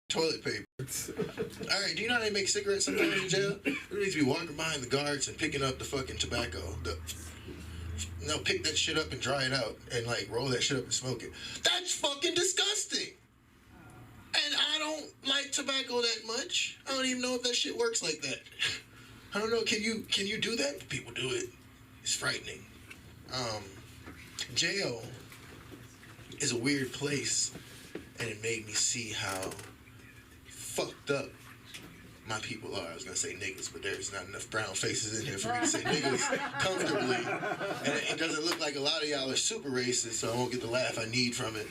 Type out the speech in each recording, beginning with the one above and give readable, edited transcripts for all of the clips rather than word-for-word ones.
toilet paper. All right, do you know how they make cigarettes sometimes in jail? They need to be walking behind the guards and picking up the fucking tobacco. They'll pick that shit up and dry it out and like roll that shit up and smoke it. That's fucking disgusting. And I don't like tobacco that much. I don't even know if that shit works like that. I don't know. Can you do that? People do it. It's frightening. Jail is a weird place, and it made me see how fucked up my people are. I was gonna say niggas, but there's not enough brown faces in here for me to say niggas comfortably. And it doesn't look like a lot of y'all are super racist, so I won't get the laugh I need from it.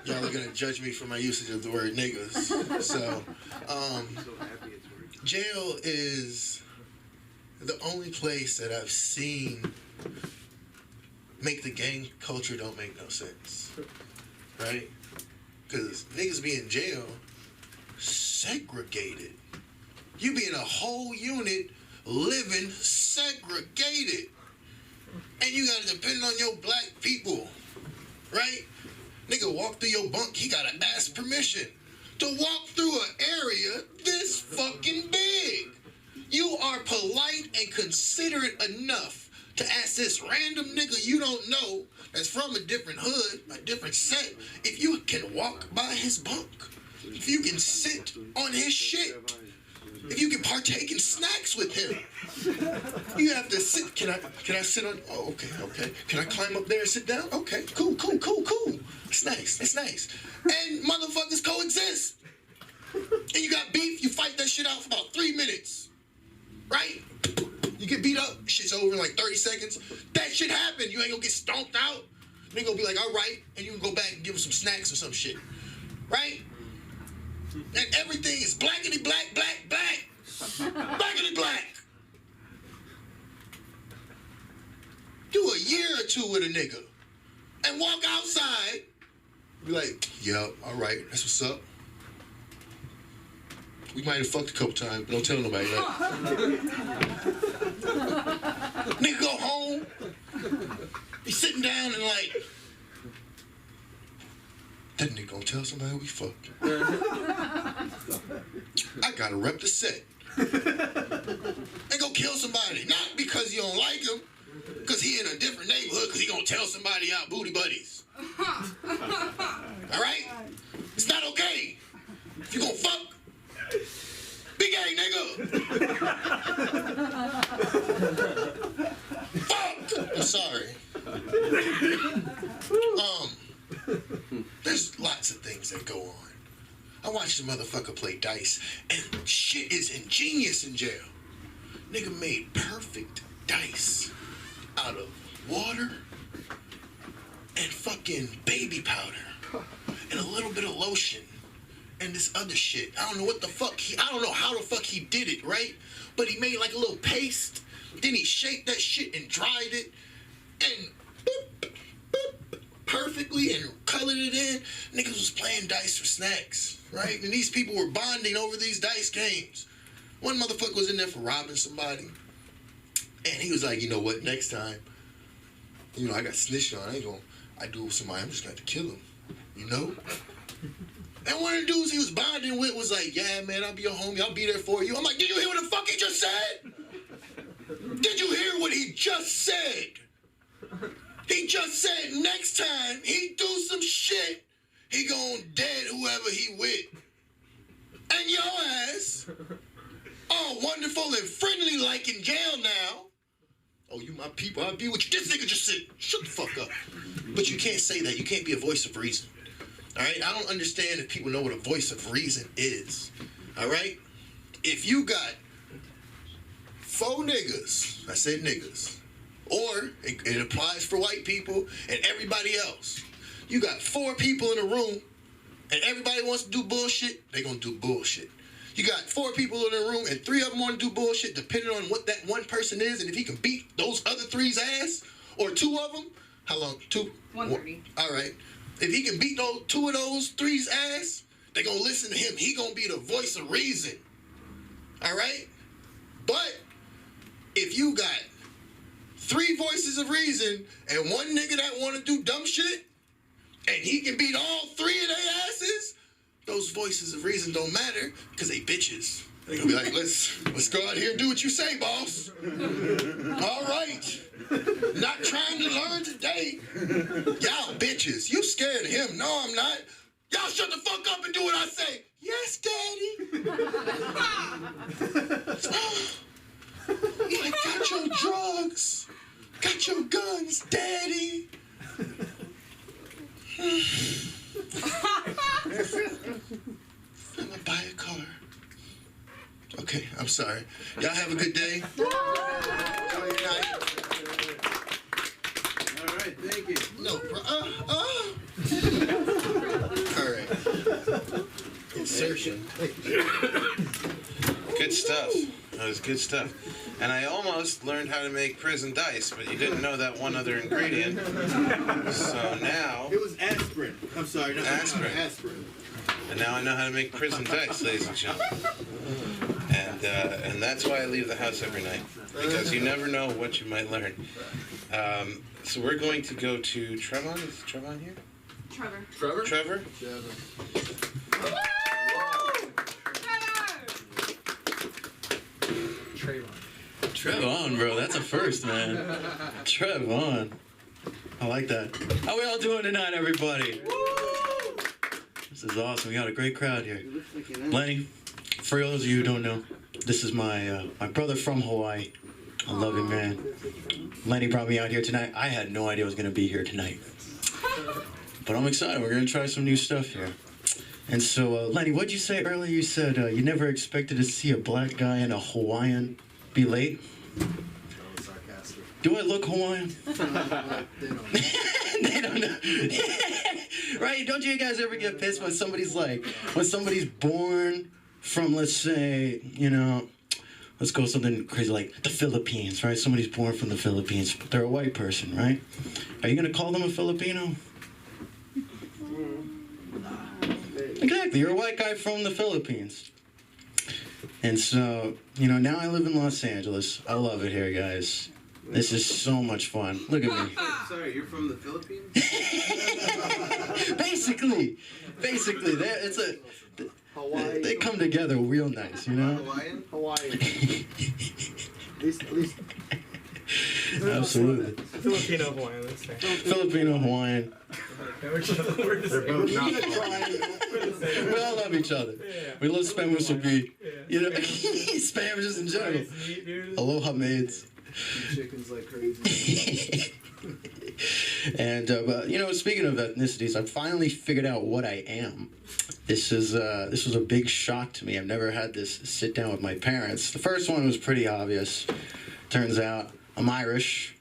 Y'all are gonna judge me for my usage of the word niggas. So, jail is the only place that I've seen make the gang culture don't make no sense, right? Because niggas be in jail segregated. You be in a whole unit living segregated. And you gotta depend on your black people, right? Nigga walk through your bunk, he gotta ask permission to walk through an area this fucking big. You are polite and considerate enough to ask this random nigga you don't know that's from a different hood, a different set, if you can walk by his bunk, if you can sit on his shit, if you can partake in snacks with him. You have to sit. Can I sit on? Oh, okay. Can I climb up there and sit down? Okay, cool. It's nice. And motherfuckers coexist. And you got beef, you fight that shit out for about 3 minutes. Right? You get beat up, shit's over in like 30 seconds. That shit happened. You ain't gonna get stomped out. They gonna be like, all right, and you can go back and give them some snacks or some shit. Right? And everything is blackity black. Blackity black. Do a year or two with a nigga and walk outside. Be like, yeah, all right, that's what's up. We might have fucked a couple times, but don't tell nobody that. Nigga go home, be sitting down and like, that nigga gonna tell somebody we fucked. I gotta rep the set. And go kill somebody. Not because you don't like him, because he in a different neighborhood, because he gonna tell somebody out booty buddies. Alright? It's not okay. If you gonna fuck, big gay nigga. Fuck! I'm sorry. There's lots of things that go on. I watched the motherfucker play dice, and shit is ingenious in jail. Nigga made perfect dice out of water and fucking baby powder and a little bit of lotion and this other shit. I don't know what the fuck I don't know how the fuck he did it, right? But he made like a little paste, then he shaped that shit and dried it, and boop, perfectly and colored it in. Niggas was playing dice for snacks, right? And these people were bonding over these dice games. One motherfucker was in there for robbing somebody, and he was like, you know what, next time, you know, I got snitched on, I do it with somebody, I'm just gonna have to kill him, you know? And one of the dudes he was bonding with was like, yeah, man, I'll be your homie, I'll be there for you. I'm like, did you hear what the fuck he just said? Did you hear what he just said? He just said next time he do some shit, he gon' dead whoever he with. And your ass, all wonderful and friendly like in jail now. Oh, you my people, I'll be with you. This nigga just said, shut the fuck up. But you can't say that. You can't be a voice of reason. All right? I don't understand if people know what a voice of reason is. All right? If you got 4 niggas, I said niggas, or it applies for white people and everybody else. You got 4 people in a room and everybody wants to do bullshit, they gonna do bullshit. You got 4 people in a room and 3 of them want to do bullshit depending on what that one person is, and if he can beat those other 3's ass, or 2 of them, how long? 2? 130. All right. If he can beat those 2 of those 3's ass, they gonna listen to him. He gonna be the voice of reason. All right? But if you got 3 voices of reason and one nigga that want to do dumb shit, and he can beat all 3 of their asses, those voices of reason don't matter because they bitches. They're gonna be like, let's go out here and do what you say, boss. All right. Not trying to learn today. Y'all bitches. You scared of him. No, I'm not. Y'all shut the fuck up and do what I say. Yes, Daddy. I got your drugs. Got your guns, Daddy. I'm gonna buy a car. Okay, I'm sorry. Y'all have a good day. Enjoy your night. All right, thank you. No, bro. All right. Insertion. Good stuff. That was good stuff. And I almost learned how to make prison dice, but you didn't know that one other ingredient. So now... It was aspirin. I'm sorry. No, Aspirin. Aspirin. And now I know how to make prison dice, ladies and gentlemen. And that's why I leave the house every night, because you never know what you might learn. So we're going to go to Trevon. Is Trevon here? Trevor. Trevor? Trevon, bro, that's a first, man. Trevon. I like that. How we all doing tonight, everybody? This is awesome. We got a great crowd here. Lenny, for those of you who don't know, this is my brother from Hawaii. I love him, man. Lenny brought me out here tonight. I had no idea I was going to be here tonight. But I'm excited. We're going to try some new stuff here. And so, Lenny, what'd you say earlier? You said you never expected to see a black guy in a Hawaiian be late? Sarcastic. Do I look Hawaiian? They don't know. Right? Don't you guys ever get pissed when somebody's born from, let's say, let's go something crazy like the Philippines, right? Somebody's born from the Philippines. They're a white person, right? Are you going to call them a Filipino? Exactly. You're a white guy from the Philippines. And so, now I live in Los Angeles. I love it here, guys. This is so much fun. Look at me. Sorry, you're from the Philippines? Basically, Hawaii. they come together real nice, Hawaiian? Hawaii. At least Absolutely. Filipino Hawaiian, let's say. Filipino, Hawaiian. We're the same. We all love each other. Yeah. We love Spanish will be, Yeah. Spanish just in general. Nice to meet you. Aloha maids. Chickens like crazy. And, but, speaking of ethnicities, I've finally figured out what I am. This was a big shock to me. I've never had this sit down with my parents. The first one was pretty obvious. Turns out I'm Irish.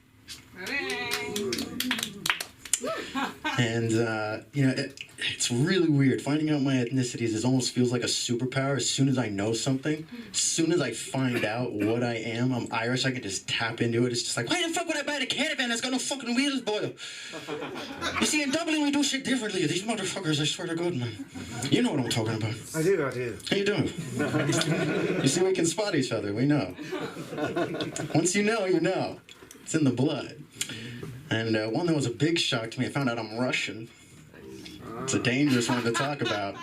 And, it's really weird. Finding out my ethnicities almost feels like a superpower. As soon as I know something, as soon as I find out what I am, I'm Irish, I can just tap into it. It's just like, why the fuck would I buy the caravan that's got no fucking wheels, boy? You see, in Dublin, we do shit differently. These motherfuckers, I swear to God, man. You know what I'm talking about. I do. How you doing? You see, we can spot each other. We know. Once you know, you know. It's in the blood. And one that was a big shock to me, I found out I'm Russian. It's a dangerous one to talk about.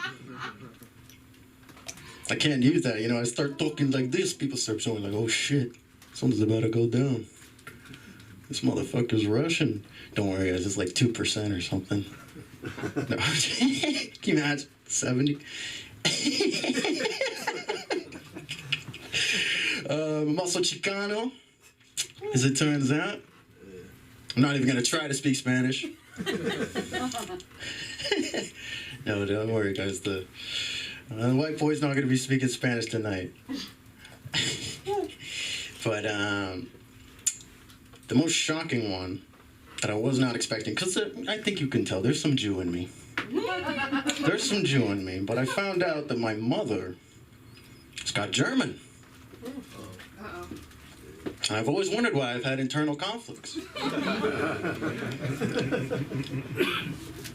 I can't use that, I start talking like this, people start showing like, oh shit, something's about to go down. This motherfucker's Russian. Don't worry guys, it's like 2% or something. No. Can you imagine? 70? I'm also Chicano, as it turns out. I'm not even going to try to speak Spanish. No, don't worry, guys. The white boy's not going to be speaking Spanish tonight. But the most shocking one that I was not expecting, because I think you can tell there's some Jew in me. There's some Jew in me, but I found out that my mother has got German. I've always wondered why I've had internal conflicts.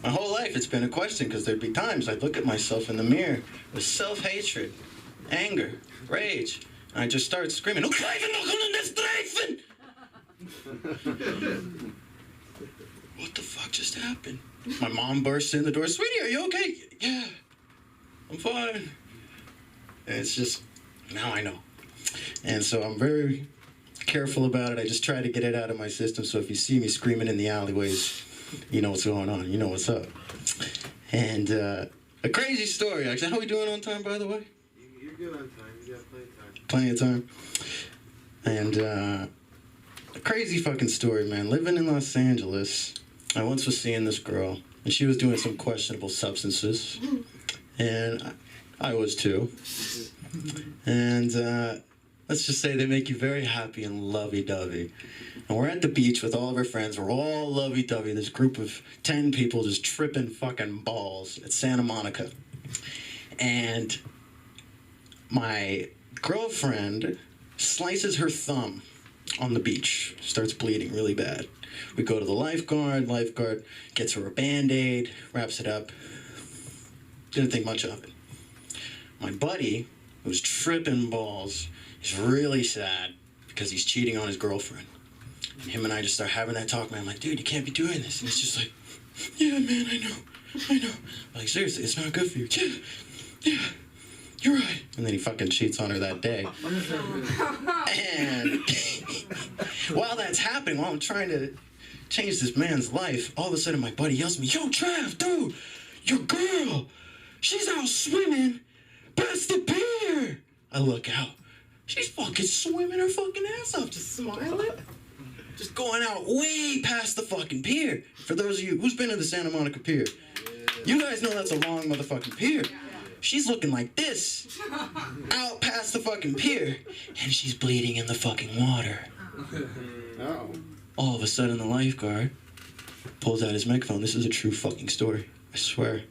My whole life it's been a question, because there'd be times I'd look at myself in the mirror with self-hatred, anger, rage, and I'd just start screaming, what the fuck just happened? My mom bursts in the door, sweetie, are you okay? Yeah. I'm fine. And it's just, now I know. And so I'm very careful about it. I just try to get it out of my system. So if you see me screaming in the alleyways, you know what's going on. You know what's up. And a crazy story, actually. How are we doing on time, by the way? You're good on time. You got plenty of time. Plenty of time. And a crazy fucking story, man. Living in Los Angeles, I once was seeing this girl, and she was doing some questionable substances. And I was too. And let's just say they make you very happy and lovey-dovey. And we're at the beach with all of our friends. We're all lovey-dovey. This group of 10 people just tripping fucking balls at Santa Monica. And my girlfriend slices her thumb on the beach. Starts bleeding really bad. We go to the lifeguard. Lifeguard gets her a Band-Aid, wraps it up. Didn't think much of it. My buddy, who's tripping balls, is really sad because he's cheating on his girlfriend. And him and I just start having that talk, man. I'm like, dude, you can't be doing this. And he's just like, yeah, man, I know. I'm like, seriously, it's not good for you. Yeah, you're right. And then he fucking cheats on her that day. And while that's happening, while I'm trying to change this man's life, all of a sudden my buddy yells at me, yo, Trav, dude, your girl, she's out swimming past the pier. I look out. She's fucking swimming her fucking ass off, just smiling. Just going out way past the fucking pier. For those of you, who's been to the Santa Monica Pier? You guys know that's a long motherfucking pier. She's looking like this, out past the fucking pier, and she's bleeding in the fucking water. Oh. All of a sudden, the lifeguard pulls out his megaphone. This is a true fucking story, I swear.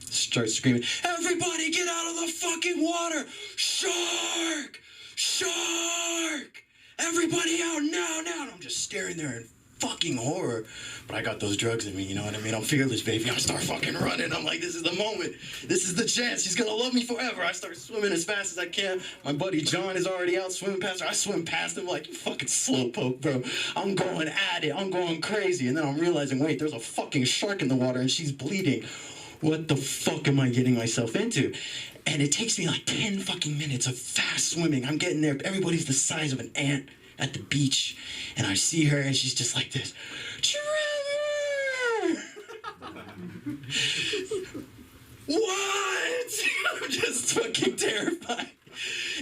Starts screaming, everybody get out of the fucking water! Shark! Shark! Everybody out now, now! And I'm just staring there in fucking horror. But I got those drugs in me, you know what I mean? I'm fearless, baby. I start fucking running. I'm like, this is the moment. This is the chance. She's gonna love me forever. I start swimming as fast as I can. My buddy John is already out swimming past her. I swim past him like, you fucking slowpoke, bro. I'm going at it. I'm going crazy. And then I'm realizing, wait, there's a fucking shark in the water and she's bleeding. What the fuck am I getting myself into? And it takes me like 10 fucking minutes of fast swimming. I'm getting there. Everybody's the size of an ant at the beach. And I see her and she's just like this. Trevor! What? I'm just fucking terrified.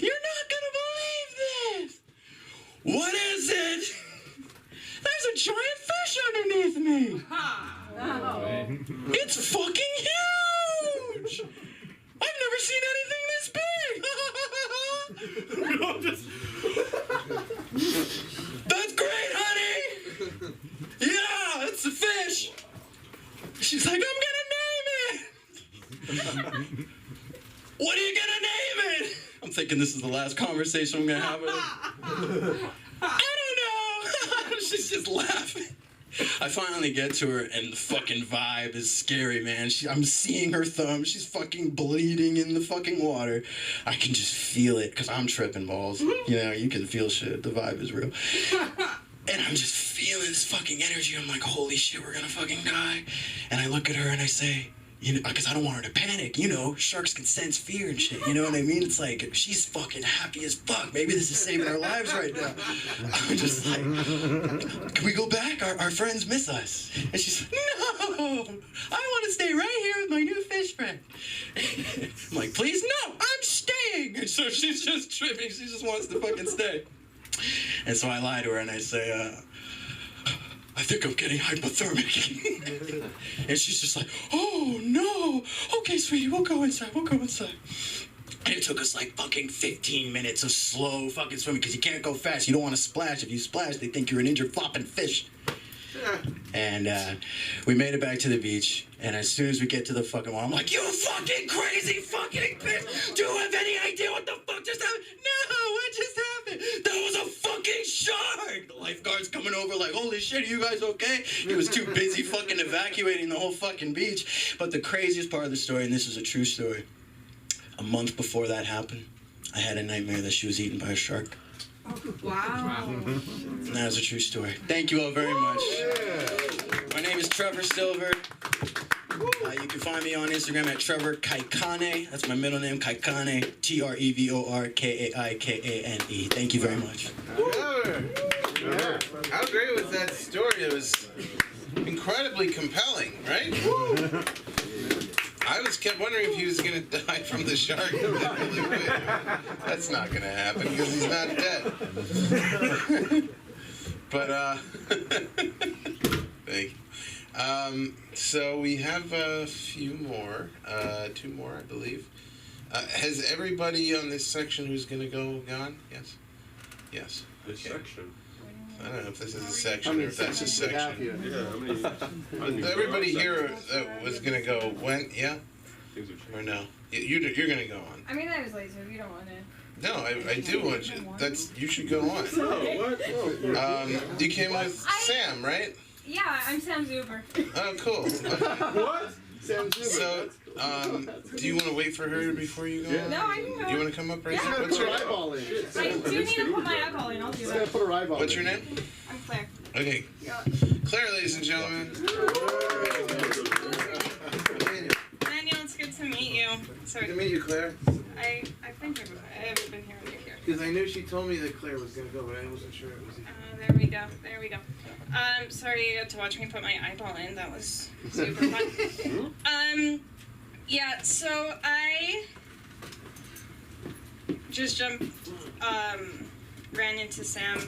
You're not gonna believe this. What is it? There's a giant fish underneath me. It's fucking huge! I've never seen anything this big! That's great, honey! Yeah, it's a fish! She's like, I'm gonna name it! What are you gonna name it? I'm thinking this is the last conversation I'm gonna have with her. I don't know! She's just laughing. I finally get to her, and the fucking vibe is scary, man. I'm seeing her thumb. She's fucking bleeding in the fucking water. I can just feel it, because I'm tripping balls. You know, you can feel shit. The vibe is real. And I'm just feeling this fucking energy. I'm like, holy shit, we're gonna fucking die. And I look at her, and I say, you know, because I don't want her to panic. You know, sharks can sense fear and shit. You know what I mean? It's like, she's fucking happy as fuck. Maybe this is saving our lives right now. I'm just like, can we go back? Our friends miss us. And she's like, no, I want to stay right here with my new fish friend. I'm like, please, no, I'm staying. And so she's just tripping. She just wants to fucking stay. And so I lie to her and I say, I think I'm getting hypothermic. And she's just like, oh no. Okay, sweetie, we'll go inside. And it took us like fucking 15 minutes of slow fucking swimming because you can't go fast. You don't want to splash. If you splash, they think you're an injured flopping fish. And we made it back to the beach. And as soon as we get to the fucking wall, I'm like, you fucking crazy fucking bitch. Do you have any idea what the fuck just happened? No, what just happened? That was a fucking shark. The lifeguard's coming over like, holy shit, are you guys okay? He was too busy fucking evacuating the whole fucking beach. But the craziest part of the story, and this is a true story, a month before that happened, I had a nightmare that she was eaten by a shark. Wow. And that is a true story. Thank you all very much. My name is Trevor Silver. You can find me on Instagram at Trevor Kaikane. That's my middle name, Kaikane. TrevorKaikane. Thank you very much. Trevor. How great was that story? It was incredibly compelling, right? I kept wondering if he was going to die from the shark. Really quick. That's not going to happen because he's not dead. But, thank you. So we have a few more, 2 more, I believe. Has everybody on this section who's going to go gone? Yes? Yes. This section. I don't know if this is a section or if that's a section. Yeah, how many? Everybody here that was going to go went, yeah? Things have changed. Or no? You're going to go on. I mean, I was late, so if you don't want to. No, I do want you. You should go on. No, what? No. You came with Sam, right? Yeah, I'm Sam Zuber. Oh, cool. What? Sam Zuber. So, do you want to wait for her before you go? Yeah. No, I can go. Do you want to come up right Yeah. now? Put What's her your eyeball in. I do need to put my eyeball in. I'll do Just gotta that. put her eyeball What's in. your name? I'm Claire. Okay, Yeah. Claire, ladies and gentlemen. Daniel, it's good to meet you. Sorry, Good to meet you, Claire. I've been here before. I haven't been here when you're here. Because I knew she told me that Claire was gonna go, but I wasn't sure it was you. There we go. There we go. Sorry you had to watch me put my eyeball in. That was super fun. Yeah. So I just ran into Sam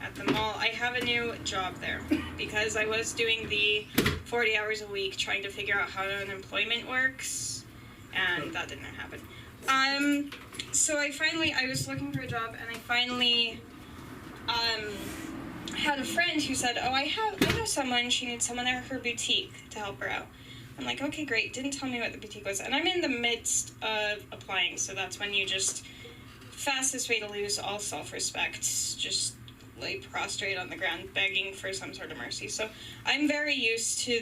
at the mall. I have a new job there because I was doing the 40 hours a week trying to figure out how unemployment works, and that didn't happen. So I was looking for a job, and I finally had a friend who said, oh, I know someone, she needs someone at her boutique to help her out. I'm like, okay, great. Didn't tell me what the boutique was. And I'm in the midst of applying, so that's when you just, fastest way to lose all self-respect, just lay prostrate on the ground begging for some sort of mercy. So I'm very used to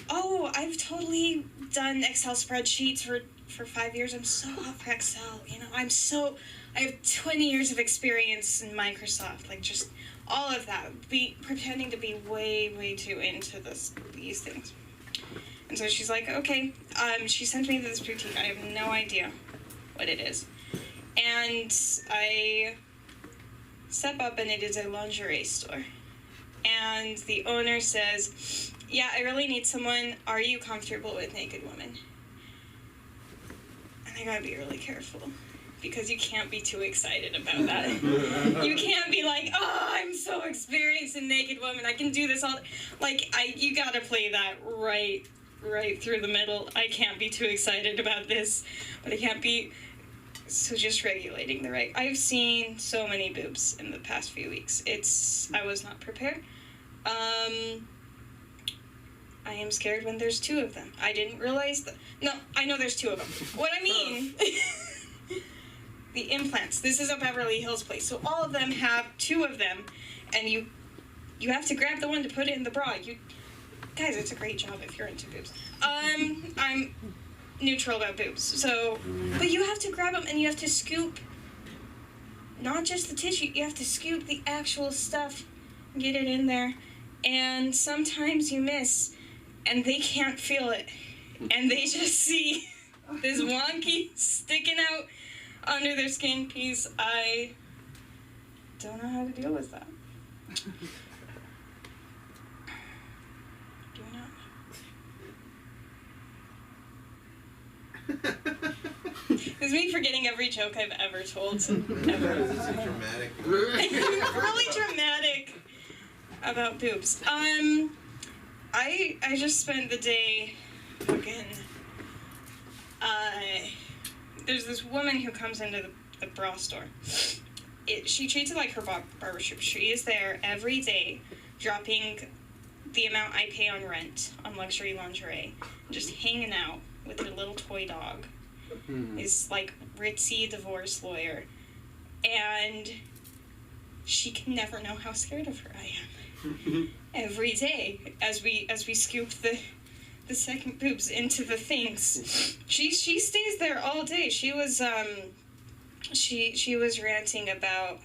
I've totally done Excel spreadsheets for 5 years. I'm so off Excel, I have 20 years of experience in Microsoft, like just all of that, pretending to be way, way too into these things. And so she's like, okay, she sent me to this boutique. I have no idea what it is. And I step up, and it is a lingerie store. And the owner says, yeah, I really need someone. Are you comfortable with naked women? And I gotta be really careful, because you can't be too excited about that. You can't be like, oh, I'm so experienced in naked women. I can do this all. You gotta play that right through the middle. I can't be too excited about this, but I can't be. So just regulating the right. I've seen so many boobs in the past few weeks. I was not prepared. I am scared when there's 2 of them. I didn't realize that. No, I know there's 2 of them. What I mean, the implants. This is a Beverly Hills place, so all of them have 2 of them, and you have to grab the one to put it in the bra. Guys, it's a great job if you're into boobs. I'm neutral about boobs. So, but you have to grab them, and you have to scoop, not just the tissue, you have to scoop the actual stuff, get it in there, and sometimes you miss, and they can't feel it, and they just see this wonky sticking out under their skin piece. I don't know how to deal with that. Do not. It's me forgetting every joke I've ever told. This is dramatic. Really dramatic about boobs. I just spent the day fucking. There's this woman who comes into the bra store. She treats it like her barbershop. She is there every day, dropping the amount I pay on rent on luxury lingerie, just hanging out with her little toy dog. Is like ritzy divorce lawyer, and she can never know how scared of her I am. Every day, as we scoop the second boobs into the things, she stays there all day. She was she was ranting about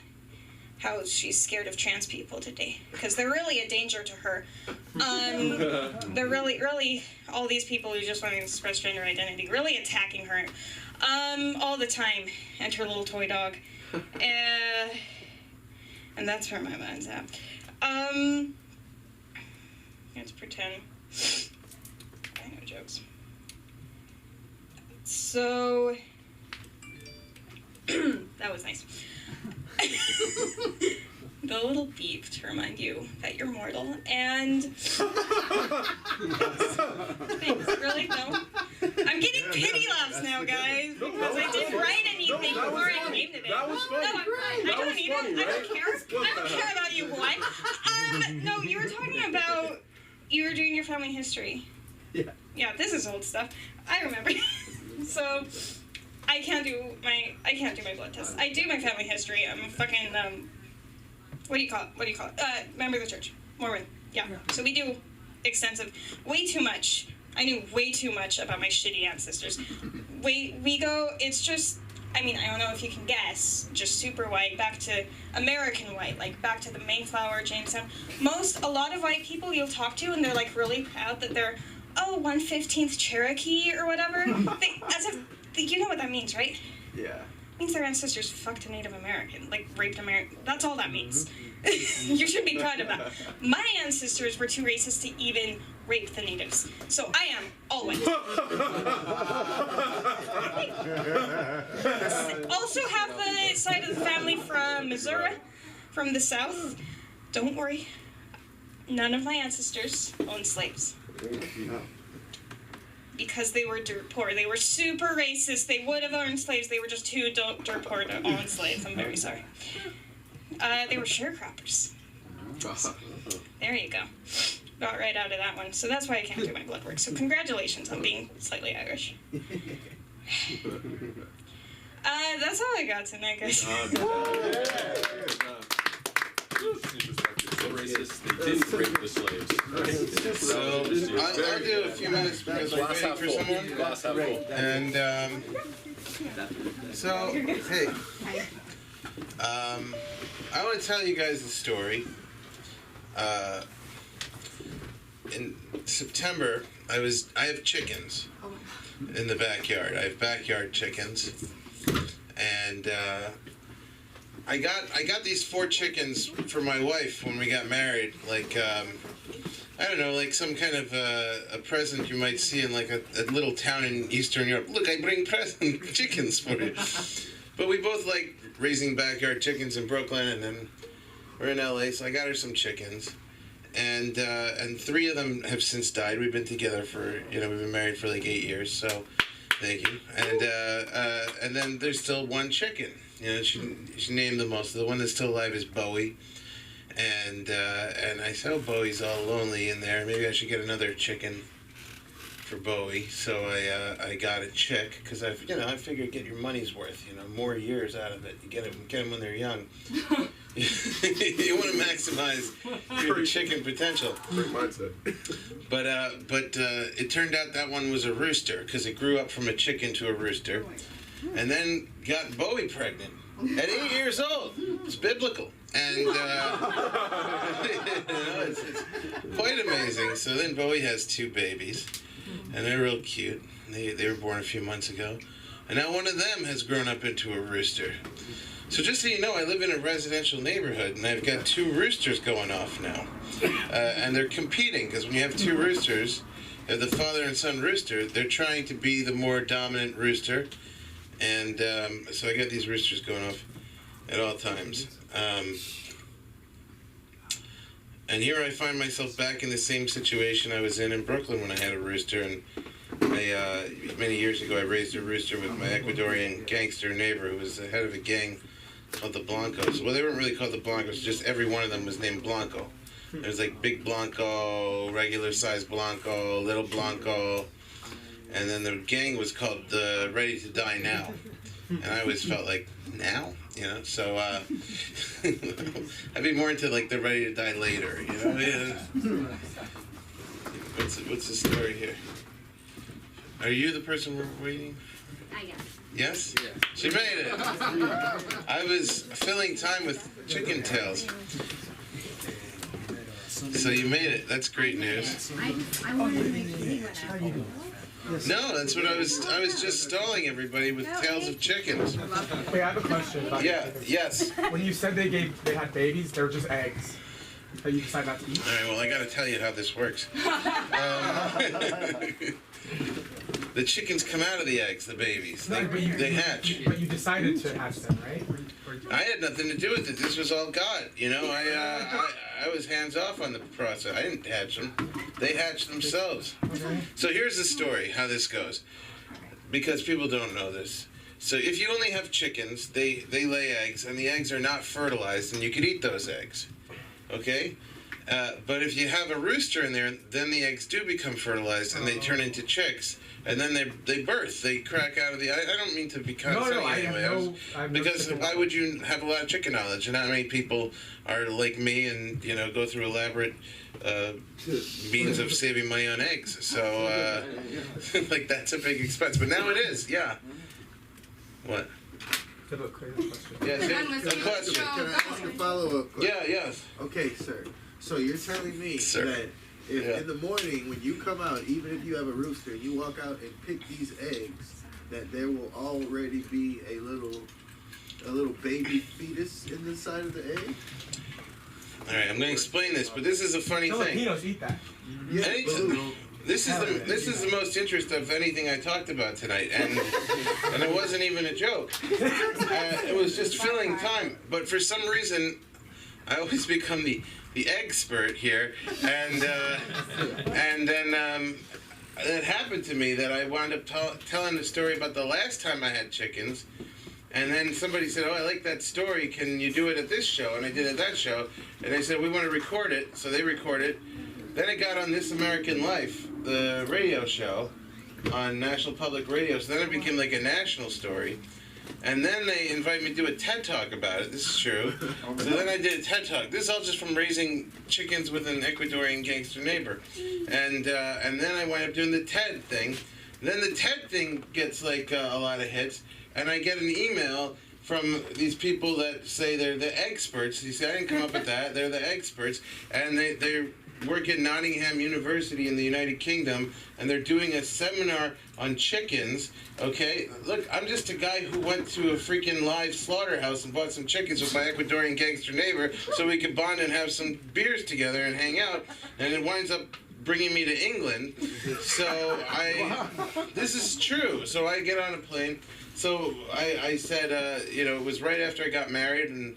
how she's scared of trans people today because they're really a danger to her. They're really all these people who just want to express gender identity really attacking her all the time, and her little toy dog. And that's where my mind's at. Let's pretend. I know jokes. So that was nice. The little beep to remind you that you're mortal, and thanks, really, no. I'm getting pity laughs now, guys, because I didn't write anything before I came today. That was funny. No, I'm fine. I don't need it. I don't care. I don't care about you, boy. No, you were talking about you were doing your family history. Yeah. Yeah, this is old stuff. I remember. So I can't do my blood test. I do my family history. I'm a fucking what do you call it? Member of the church. Mormon. Yeah. So we do extensive, way too much. I knew way too much about my shitty ancestors. We go, it's just, I mean, I don't know if you can guess, just super white, back to American white, like back to the Mayflower, Jamestown. A lot of white people you'll talk to and they're like really proud that they're, 1/15th Cherokee or whatever. You know what that means, right? Yeah. It means their ancestors fucked a Native American, like raped American. That's all that means. You should be proud of that. My ancestors were too racist to even rape the natives. So I am all white. Also have the side of the family from Missouri, from the South. Don't worry. None of my ancestors owned slaves. Because they were dirt poor. They were super racist. They would have owned slaves. They were just too dirt poor to own slaves. I'm very sorry. They were sharecroppers. There you go. Got right out of that one. So that's why I can't do my blood work. So congratulations on being slightly Irish. That's all I got tonight, guys. Racist. They didn't rape the slaves. So I'll do a few minutes because we're waiting for someone. Glass half full. And so hey, I want to tell you guys a story. In September, I have chickens in the backyard. I have backyard chickens, and I got these 4 chickens for my wife when we got married. Like I don't know, like some kind of a present you might see in like a little town in Eastern Europe. Look, I bring present chickens for you. But we both like raising backyard chickens in Brooklyn, and then we're in LA, so I got her some chickens. And 3 of them have since died. We've been together for, we've been married for like 8 years, so thank you. And then there's still 1 chicken. She named the most. The one that's still alive is Bowie. And I said, oh, Bowie's all lonely in there. Maybe I should get another chicken for Bowie. So I got a chick because I figured get your money's worth. More years out of it. You get them when they're young. You want to maximize your chicken potential. Great mindset. But it turned out that one was a rooster because it grew up from a chicken to a rooster, and then got Bowie pregnant at 8 years old. It's biblical. And it's quite amazing. So then Bowie has 2 babies, and they're real cute. They were born a few months ago, and now one of them has grown up into a rooster. So just so you know, I live in a residential neighborhood, and I've got 2 roosters going off now, and they're competing because when you have 2 roosters, the father and son rooster, they're trying to be the more dominant rooster, and so I got these roosters going off at all times. And here I find myself back in the same situation I was in Brooklyn when I had a rooster. And many years ago, I raised a rooster with my Ecuadorian gangster neighbor who was the head of a gang called the Blancos. Well, they weren't really called the Blancos, just every one of them was named Blanco. There was like Big Blanco, regular size Blanco, Little Blanco, and then the gang was called the Ready to Die Now. And I always felt like, now? So I'd be more into like the Ready to Die Later, What's the story here? Are you the person we're waiting? I guess. Yes? She made it. I was filling time with chicken tails. So you made it. That's great news. I wanted to make sure you went out. No, that's what I was just stalling everybody with tales of chickens. Wait, I have a question about Yeah, yes. When you said they had babies, they were just eggs that you decided not to eat. All right, well, I got to tell you how this works. The chickens come out of the eggs, the babies. They hatch. But you decided to hatch them, right? I had nothing to do with it. This was all God. You know, I was hands off on the process. I didn't hatch them. They hatched themselves. So here's the story, how this goes. Because people don't know this. So if you only have chickens, they lay eggs, and the eggs are not fertilized, and you could eat those eggs. Okay? But if you have a rooster in there, then the eggs do become fertilized, and they turn into chicks. And then they birth. They crack out of the... I don't mean to be condescending anyway. Because why would you have a lot of chicken knowledge? And not many people are like me and, you know, go through elaborate means of saving money on eggs. So, like, that's a big expense. But now it is, yeah. What? Yes, a question. Can I ask a follow-up question? Yeah, yes. Okay, sir. So you're telling me Sir. that if in the morning when you come out, even if you have a rooster, you walk out and pick these eggs, that there will already be a little baby fetus in the side of the egg? All right, I'm going to explain this, but this is a funny thing. Filipinos eat that. Yeah, This is the most interest of anything I talked about tonight, and it wasn't even a joke. It was just filling time. But for some reason, I always become the expert here, and then it happened to me that I wound up telling the story about the last time I had chickens. And then somebody said, "Oh, I like that story. Can you do it at this show?" And I did it at that show. And they said, "We want to record it." So they recorded. Then it got on This American Life, the radio show, on National Public Radio. So then it became like a national story. And then they invited me to do a TED Talk about it. This is true. So then I did a TED Talk. This is all just from raising chickens with an Ecuadorian gangster neighbor. And then I wind up doing the TED thing. Then the TED thing gets like a lot of hits. And I get an email from these people that say they're the experts. You see, I didn't come up with that. They're the experts. And they work at Nottingham University in the United Kingdom. And they're doing a seminar on chickens. Okay? Look, I'm just a guy who went to a freaking live slaughterhouse and bought some chickens with my Ecuadorian gangster neighbor so we could bond and have some beers together and hang out. And it winds up bringing me to England. So this is true. So I get on a plane. So I said, it was right after I got married, and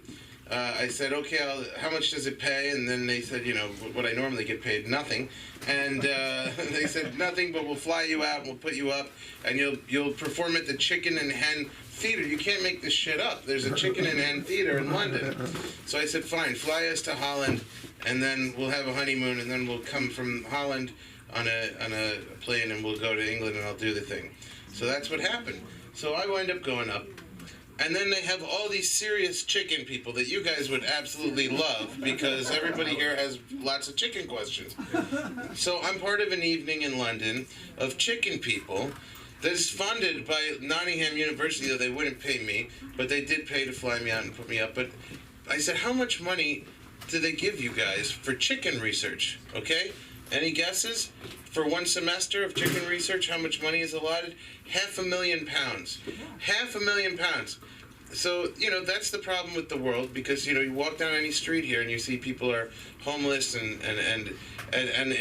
I said, okay, how much does it pay? And then they said, what I normally get paid, nothing. And they said, nothing, but we'll fly you out and we'll put you up, and you'll perform at the Chicken and Hen Theater. You can't make this shit up. There's a Chicken and Hen Theater in London. So I said, fine, fly us to Holland, and then we'll have a honeymoon, and then we'll come from Holland on a plane, and we'll go to England, and I'll do the thing. So that's what happened. So I wind up going up, and then they have all these serious chicken people that you guys would absolutely love because everybody here has lots of chicken questions. So I'm part of an evening in London of chicken people that is funded by Nottingham University, though they wouldn't pay me, but they did pay to fly me out and put me up. But I said, how much money do they give you guys for chicken research? Okay? Any guesses? For one semester of chicken research, how much money is allotted? £500,000. £500,000. So, that's the problem with the world because, you walk down any street here and you see people are homeless and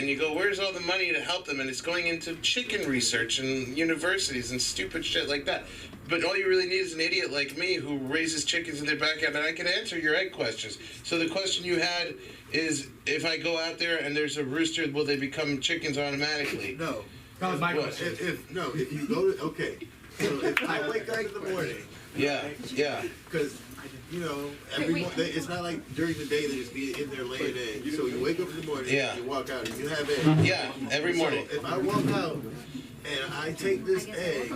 you go, where's all the money to help them? And it's going into chicken research and universities and stupid shit like that. But all you really need is an idiot like me who raises chickens in their backyard, and I can answer your egg questions. So the question you had is, if I go out there and there's a rooster, will they become chickens automatically? No. That was my question. If you go to, okay. So if I wake up in the morning. Yeah. Because, it's not like during the day they just be in there laying eggs. So you wake up in the morning and you walk out and you have eggs. Yeah, every morning. So if I walk out and I take this egg,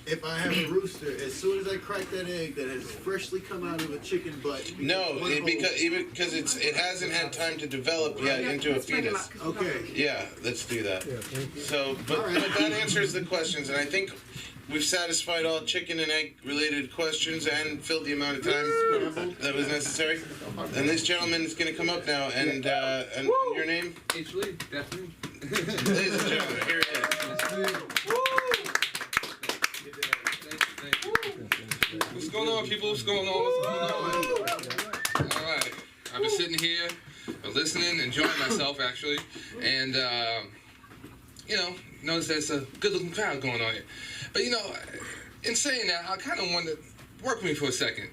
if I have a rooster, as soon as I crack that egg that has freshly come out of a chicken butt. No, because it hasn't had time to develop yet into a fetus. Okay. Yeah, let's do that. So, but that answers the questions, and I think we've satisfied all chicken and egg related questions and filled the amount of time that was necessary. And this gentleman is going to come up now, and your name? H. Lee, definitely. Ladies and gentlemen, here it is. What's going on, people? What's going on? What's going on? All right. I've been sitting here, listening, enjoying myself, actually. And, notice there's a good-looking crowd going on here. But, in saying that, I kind of want to work with me for a second.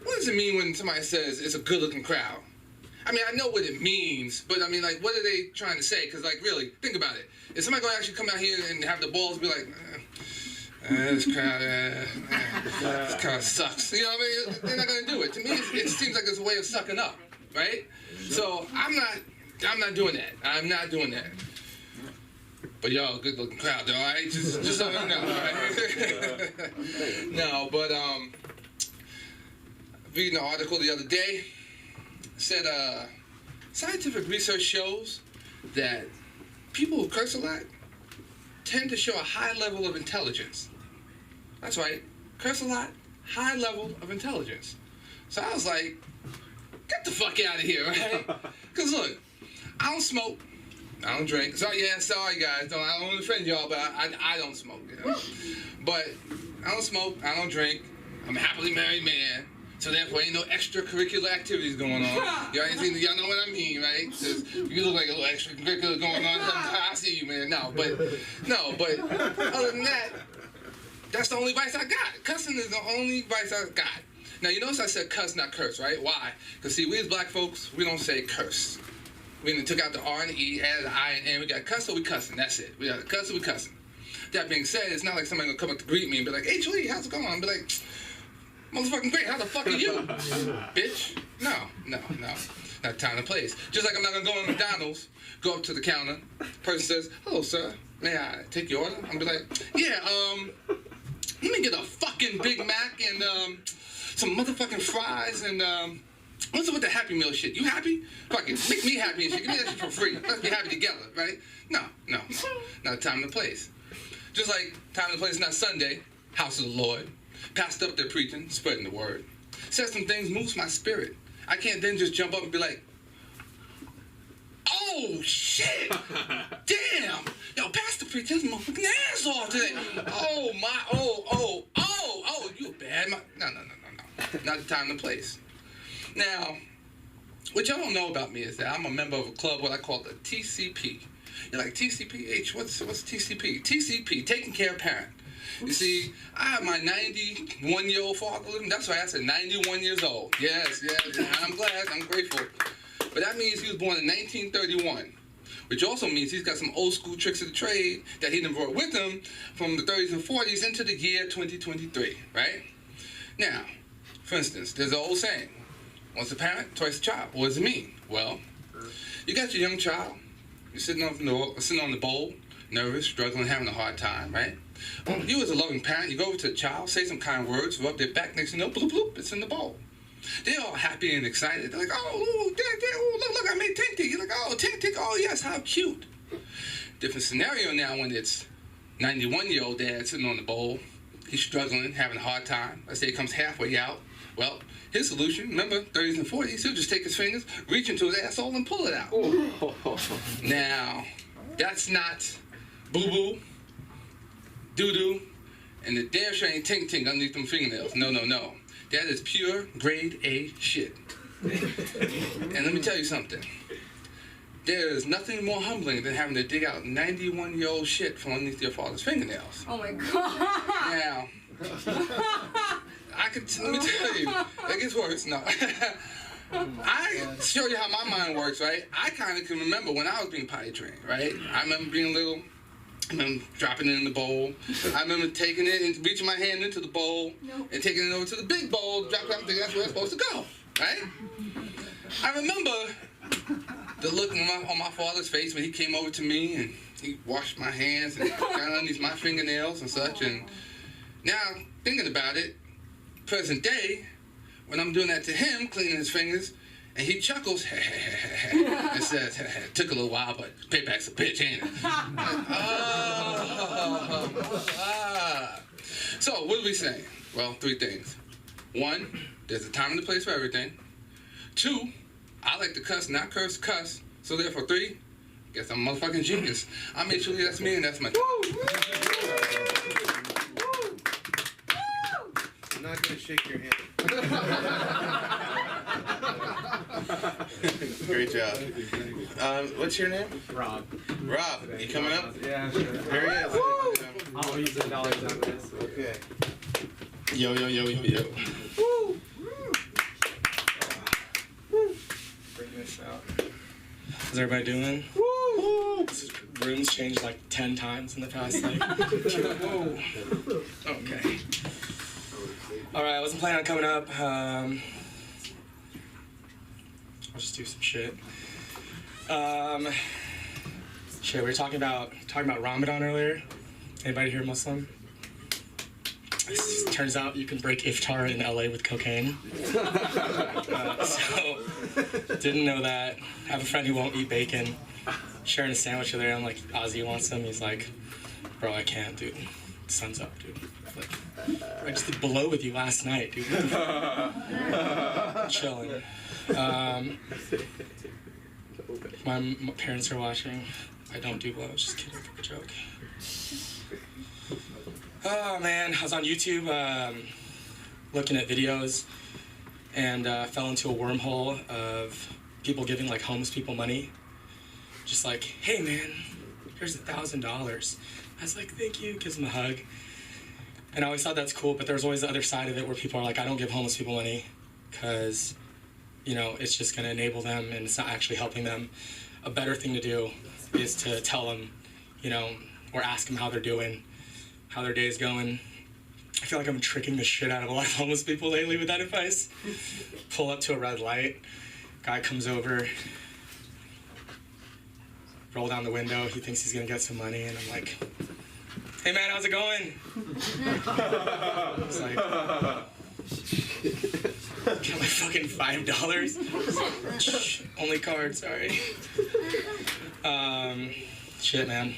What does it mean when somebody says it's a good-looking crowd? I mean, I know what it means, but, what are they trying to say? Because, really, think about it. Is somebody going to actually come out here and have the balls be like, this crowd, this crowd sucks. You know what I mean? They're not going to do it. To me, it seems like it's a way of sucking up, right? So I'm not doing that. I'm not doing that. But y'all, good looking crowd, though, all right? Just so you know, all right? No, but reading an article the other day, said scientific research shows that people who curse a lot tend to show a high level of intelligence. That's right, curse a lot, high level of intelligence. So I was like, get the fuck out of here, right? Because look, I don't smoke, I don't drink. Sorry guys, I don't want to offend y'all, but I don't smoke. But I don't smoke, I don't drink. I'm a happily married man. So therefore, ain't no extracurricular activities going on. Y'all know what I mean, right? 'Cause you look like a little extracurricular going on. I see you, man. No, but other than that, that's the only vice I got. Cussing is the only vice I got. Now, you notice I said cuss, not curse, right? Why? Because, see, we as black folks, we don't say curse. We took out the R and E, added the I and N. We got cuss, so we cussing. That's it. We got cuss, so we cussing. That being said, it's not like somebody gonna come up to greet me and be like, hey, Lee, how's it going? I'll be like, motherfucking great, how the fuck are you? Bitch? No. Not time to place. Just like I'm not gonna go to McDonald's, go up to the counter, person says, hello, sir, may I take your order? I'm be like, yeah, let me get a fucking Big Mac and some motherfucking fries and what's up with the Happy Meal shit? You happy? Fucking make me happy and shit. Give me that shit for free. Let's be happy together, right? No. Not time to place. Just like time to place not Sunday, house of the Lord. Pastor up there preaching, spreading the word. Says some things, moves my spirit. I can't then just jump up and be like, oh, shit! Damn! Yo, Pastor preached his motherfucking ass off today. Oh, you a bad man. No. Not the time and place. Now, what y'all don't know about me is that I'm a member of a club, what I call the TCP. You're like, TCP? What's TCP? TCP, Taking Care of Parent. You see, I have my 91-year-old father living. That's right, I said 91 years old. Yes, I'm glad, I'm grateful. But that means he was born in 1931, which also means he's got some old school tricks of the trade that he done brought with him from the 30s and 40s into the year 2023, right? Now, for instance, there's an old saying, once a parent, twice a child. What does it mean? Well, you got your young child, you're sitting on the bowl, nervous, struggling, having a hard time, right? Well, you as a loving parent, you go over to the child, say some kind words, rub their back, next thing you know, bloop, bloop, it's in the bowl. They're all happy and excited. They're like, oh, look, I made Tink. You're like, oh, Tink, oh, yes, how cute. Different scenario now when it's 91-year-old dad sitting on the bowl. He's struggling, having a hard time. Let's say he comes halfway out. Well, his solution, remember, 30s and 40s, he'll just take his fingers, reach into his asshole and pull it out. Now, that's not boo-boo, doo-doo, and the damn sure ain't tink underneath them fingernails. No. That is pure grade A shit. And let me tell you something. There is nothing more humbling than having to dig out 91-year-old shit from underneath your father's fingernails. Oh my god. Now, let me tell you, it gets worse. No. I show you how my mind works, right? I kind of can remember when I was being potty trained, right? I remember being little. I remember dropping it in the bowl. I remember taking it and reaching my hand into the bowl and taking it over to the big bowl, dropping it, thinking that's where it's supposed to go, right? I remember the look on my father's face when he came over to me and he washed my hands and got underneath my fingernails and such. And now, thinking about it, present day, when I'm doing that to him, cleaning his fingers, And he chuckles and says, took a little while, but payback's a bitch, ain't it? So, what are we saying? Well, 3 things. 1, there's a time and a place for everything. 2, I like to cuss, not curse, cuss. So therefore, 3, guess I'm a motherfucking genius. I made sure that's me and that's my time. I'm not gonna shake your hand. Great job. What's your name? Rob. Rob, you coming up? Yeah, sure. Here he is. I'll use the dollars on this. Okay. Yo. Bring this out. How's everybody doing? Woo! This room's changed like 10 times in the past like. Whoa. Okay. All right, I wasn't planning on coming up. I'll just do some shit. Shit, we were talking about Ramadan earlier. Anybody here Muslim? Turns out you can break iftar in LA with cocaine. So, didn't know that. I have a friend who won't eat bacon. Sharing a sandwich with her, I'm like, Ozzy wants some. He's like, bro, I can't, dude. Sun's up, dude. Like, I just did blow with you last night, dude. Chilling. My parents are watching. I don't do blow. Just kidding for a joke. Oh man, I was on YouTube looking at videos and fell into a wormhole of people giving like homeless people money. Just like, hey man, here's $1,000. I was like, thank you, gives them a hug. And I always thought that's cool, but there's always the other side of it where people are like, I don't give homeless people money because, you know, it's just gonna enable them and it's not actually helping them. A better thing to do is to tell them, you know, or ask them how they're doing, how their day's going. I feel like I'm tricking the shit out of a lot of homeless people lately with that advice. Pull up to a red light, guy comes over, roll down the window, he thinks he's gonna get some money, and I'm like, hey man, how's it going? It's like, got my fucking $5. Only card, sorry. Shit, man.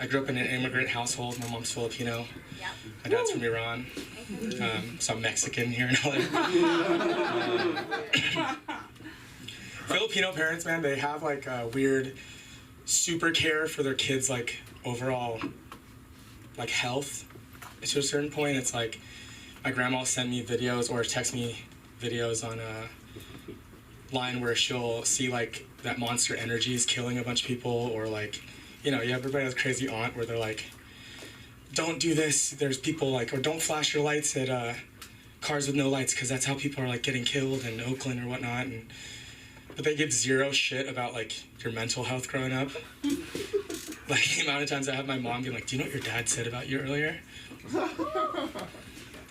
I grew up in an immigrant household. My mom's Filipino. Yep. My dad's from Iran. So I'm Mexican here in LA. Filipino parents, man, they have like a weird super care for their kids, like overall, like health. To a certain point, it's like my grandma will send me videos or text me videos on a line where she'll see like that Monster Energy is killing a bunch of people, or like, you know, everybody has a crazy aunt where they're like, don't do this, there's people like, or don't flash your lights at cars with no lights because that's how people are like getting killed in Oakland or whatnot. But they give zero shit about like your mental health growing up. Like the amount of times I have my mom be like, do you know what your dad said about you earlier? The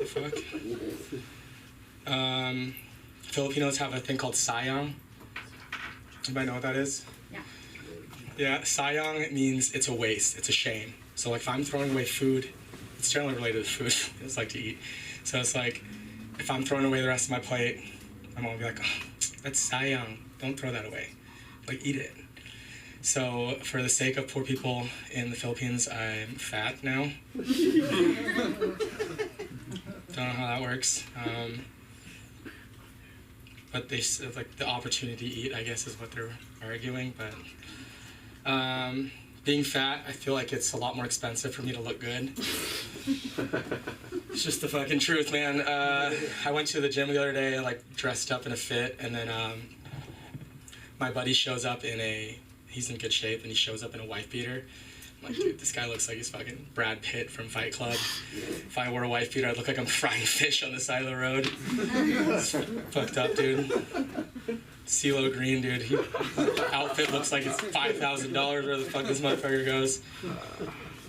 fuck? Filipinos have a thing called sayang. Anybody know what that is? Yeah. Yeah, sayang means it's a waste, it's a shame. So like if I'm throwing away food, it's generally related to food. I just like to eat. So it's like, if I'm throwing away the rest of my plate, my mom will be like, oh, that's sayang, don't throw that away. Like, eat it. So for the sake of poor people in the Philippines, I'm fat now. Don't know how that works. But they like the opportunity to eat, I guess, is what they're arguing. But being fat, I feel like it's a lot more expensive for me to look good. It's just the fucking truth, man. I went to the gym the other day, like dressed up in a fit, and then my buddy shows up in he's in good shape, and he shows up in a wife beater. I'm like, dude, this guy looks like he's fucking Brad Pitt from Fight Club. If I wore a wife beater, I'd look like I'm frying fish on the side of the road. It's fucked up, dude. CeeLo Green, dude. His outfit looks like it's $5,000 where the fuck this motherfucker goes.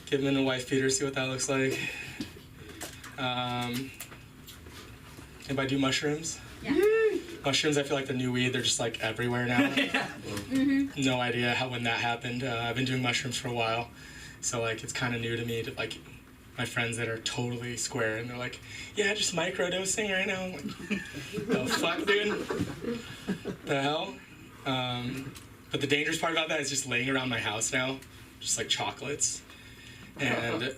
Give him in a wife beater, see what that looks like. Anybody do mushrooms? Yeah. Mushrooms, I feel like the new weed, they're just like everywhere now. No idea when that happened. I've been doing mushrooms for a while, so like it's kind of new to me. I my friends that are totally square, and they're like, yeah, just microdosing right now. I'm like, the fuck, dude? The hell? But the dangerous part about that is just laying around my house now, just like chocolates. And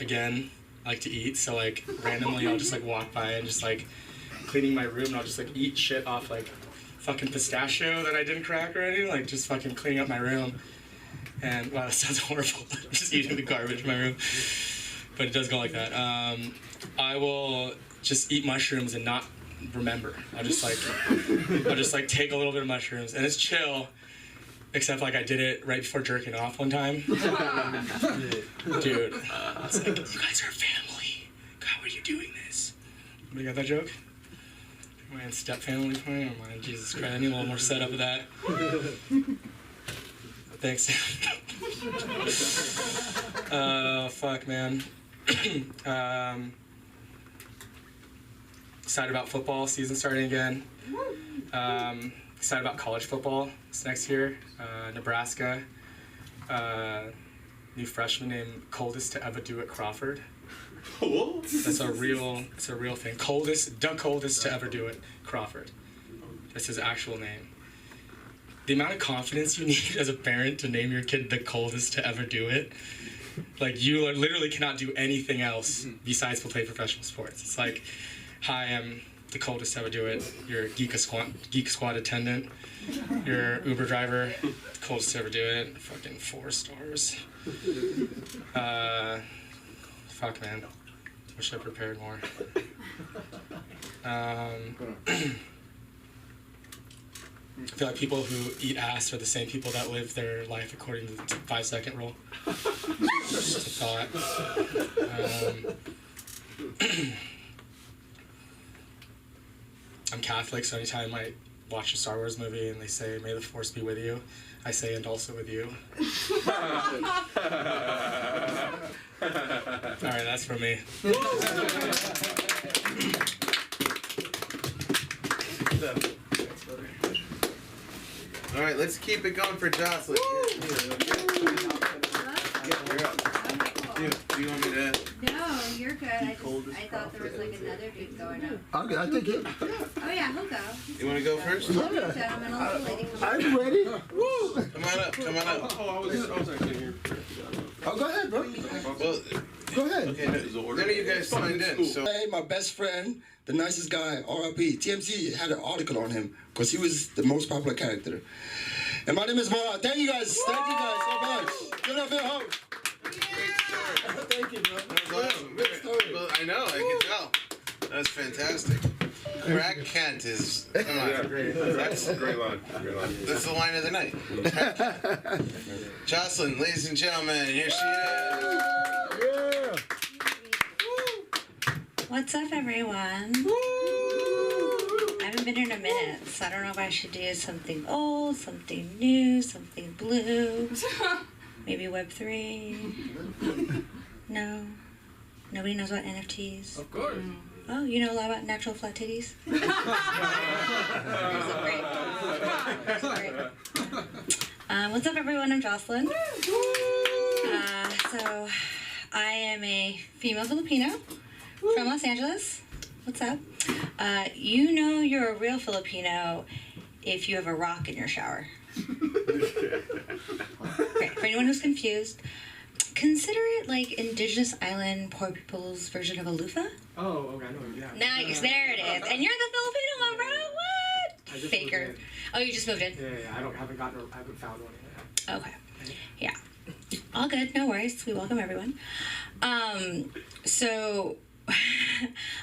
again, I like to eat, so like randomly I'll just like walk by and just like cleaning my room, and I'll just like eat shit off like fucking pistachio that I didn't crack or anything, like just fucking cleaning up my room. And wow, that sounds horrible. I'm just eating the garbage in my room. But it does go like that. I will just eat mushrooms and not remember. I'll just like take a little bit of mushrooms, and it's chill. Except like I did it right before jerking off one time. Dude, it's like, you guys are family. How are you doing this? Anybody got that joke? Am I in step family for me? Oh my Jesus Christ, I need a little more setup of that. Thanks. Fuck, man. Excited about football season starting again. Excited about college football this next year. Nebraska. New freshman named Coldest to Ever Do It Crawford. That's a real thing. The coldest to ever do it, Crawford. That's his actual name. The amount of confidence you need as a parent to name your kid the coldest to ever do it. Like, you literally cannot do anything else besides play professional sports. It's like, hi, I'm the coldest to ever do it. You're a Geek Squad attendant. You're an Uber driver. The coldest to ever do it. Fucking 4 stars. Fuck, man. Wish I prepared more. I feel like people who eat ass are the same people that live their life according to the 5-second rule. Just a thought. I'm Catholic, so anytime I watch a Star Wars movie and they say, "May the Force be with you," I say, "And also with you." Alright, that's for me. Alright, let's keep it going for Jocelyn. Do you want me to? No, you're good. I thought there was like another dude going up. I'll take it. Oh yeah, he'll go. You want to go first? Gentlemen, a little lady. I'm ready. Woo! Come on up, come on up. Oh, I was actually here. Oh, go ahead, bro. Well, Go ahead. okay, none of you guys signed in, so. Hey, my best friend, the nicest guy, R.I.P. TMZ had an article on him because he was the most popular character. And my name is Mora. Thank you guys. Thank you guys so much. Good enough here, host. Thank you, bro. That was awesome. Well, I know, I can tell. That's fantastic. Crack Kent is, come on. Yeah, great. That's a great line. Great line. That's the line of the night. Jocelyn, ladies and gentlemen, here she is. Yeah. What's up, everyone? I haven't been here in a minute, so I don't know if I should do something old, something new, something blue. Maybe Web3. No. Nobody knows about NFTs. Of course. Oh, you know a lot about natural flat titties? Great. What's up, everyone? I'm Jocelyn. So, I am a female Filipino from Los Angeles. What's up? You know you're a real Filipino if you have a rock in your shower. Great. For anyone who's confused, consider it like indigenous island poor people's version of a loofah. Oh, okay, I know, yeah. Nice, there it is. And you're the Filipino one, bro. What? I just Faker. moved in. Oh, you just moved in? Yeah, I haven't found one yet. Okay. Yeah. All good. No worries. We welcome everyone. So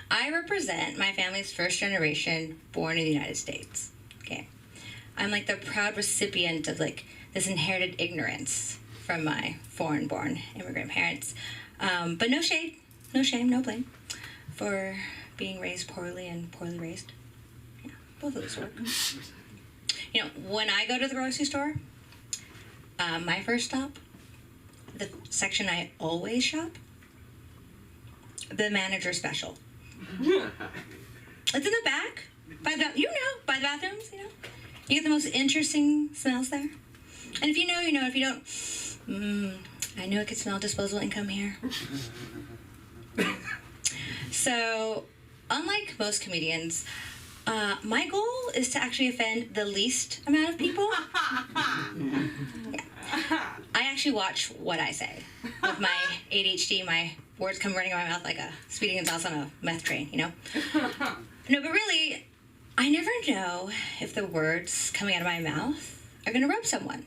I represent my family's first generation born in the United States. Okay. I'm like the proud recipient of like this inherited ignorance from my foreign-born immigrant parents. But no shade, no shame, no blame for being raised poorly and poorly raised. Yeah, both of those work. You know, when I go to the grocery store, my first stop, the section I always shop, the manager special. It's in the back, by the bathrooms, you know. You get the most interesting smells there. And if you know, you know. If you don't, I know it could smell disposable income here. So, unlike most comedians, my goal is to actually offend the least amount of people. Yeah. I actually watch what I say. With my ADHD, my words come running out of my mouth like a Speedy Gonzales on a meth train, you know? No, but really, I never know if the words coming out of my mouth are going to rub someone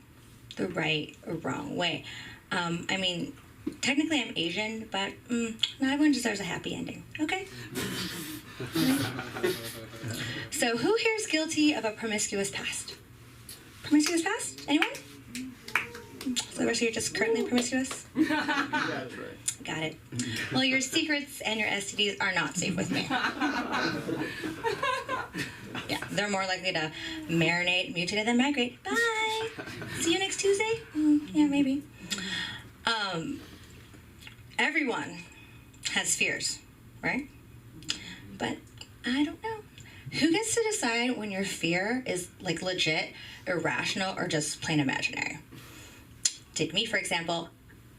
the right or wrong way. I mean, technically I'm Asian, but not everyone deserves a happy ending, okay? So who here is guilty of a promiscuous past? Promiscuous past? Anyone? So the rest of you are just currently promiscuous? That's right. Got it. Well, your secrets and your STDs are not safe with me. Yeah, they're more likely to marinate, mutate, and then migrate. Bye! See you next Tuesday? Yeah, maybe. Everyone has fears, right? But I don't know. Who gets to decide when your fear is like legit, irrational, or just plain imaginary? Take me, for example.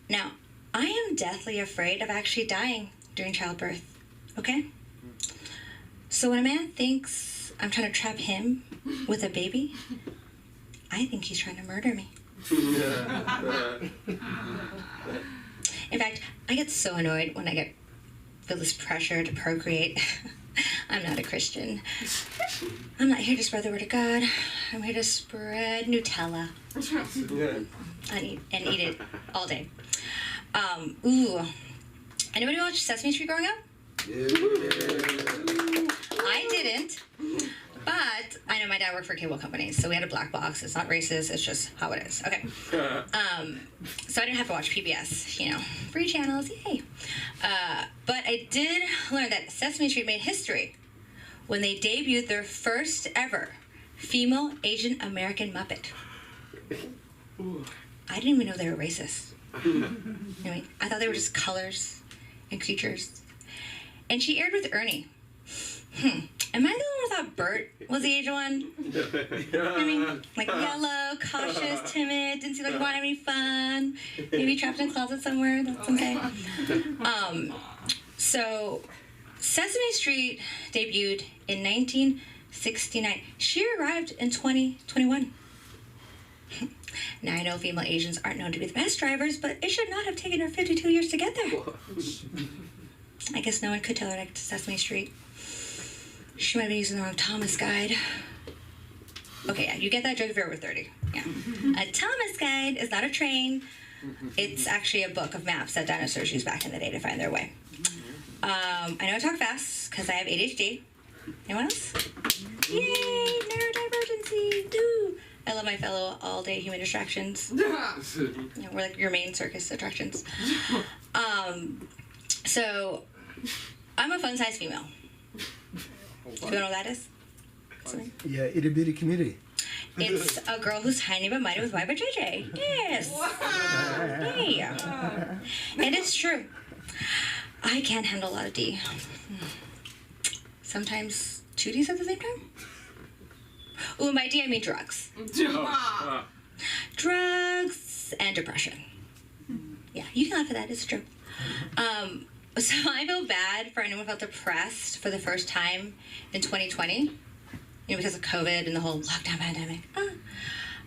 Now, I am deathly afraid of actually dying during childbirth, okay? So when a man thinks I'm trying to trap him with a baby, I think he's trying to murder me. In fact, I get so annoyed when I feel this pressure to procreate. I'm not a Christian. I'm not here to spread the word of God. I'm here to spread Nutella. And eat it all day. Anybody watch Sesame Street growing up? Yeah. I didn't. But I know my dad worked for a cable company, so we had a black box. It's not racist, it's just how it is. Okay. So I didn't have to watch PBS, you know. Free channels, yay. But I did learn that Sesame Street made history when they debuted their first ever female Asian American Muppet. I didn't even know they were racist. Anyway, I thought they were just colors and creatures. And she aired with Ernie. Am I the one who thought Bert was the Asian one? I mean, like yellow, cautious, timid, didn't seem like he wanted any fun. Maybe trapped in a closet somewhere, that's okay. So, Sesame Street debuted in 1969. She arrived in 2021. Now I know female Asians aren't known to be the best drivers, but it should not have taken her 52 years to get there. I guess no one could tell her to Sesame Street. She might have been using the wrong Thomas guide. Okay, yeah, you get that joke if you're over 30. Yeah. A Thomas guide is not a train. It's actually a book of maps that dinosaurs used back in the day to find their way. I know I talk fast because I have ADHD. Anyone else? Yay, neurodivergency. Ooh. I love my fellow all-day human distractions. You know, we're like your main circus attractions. So, I'm a fun-sized female. Do you know what that is? Yeah, itty bitty community. It's a girl who's tiny but mighty with Y but JJ. Yes. Yeah. And it's true. I can't handle a lot of D. Sometimes 2 Ds at the same time. Ooh, and by D I mean drugs. Drugs and depression. Yeah, you can laugh at that. It's true. So I feel bad for anyone who felt depressed for the first time in 2020, you know, because of COVID and the whole lockdown pandemic.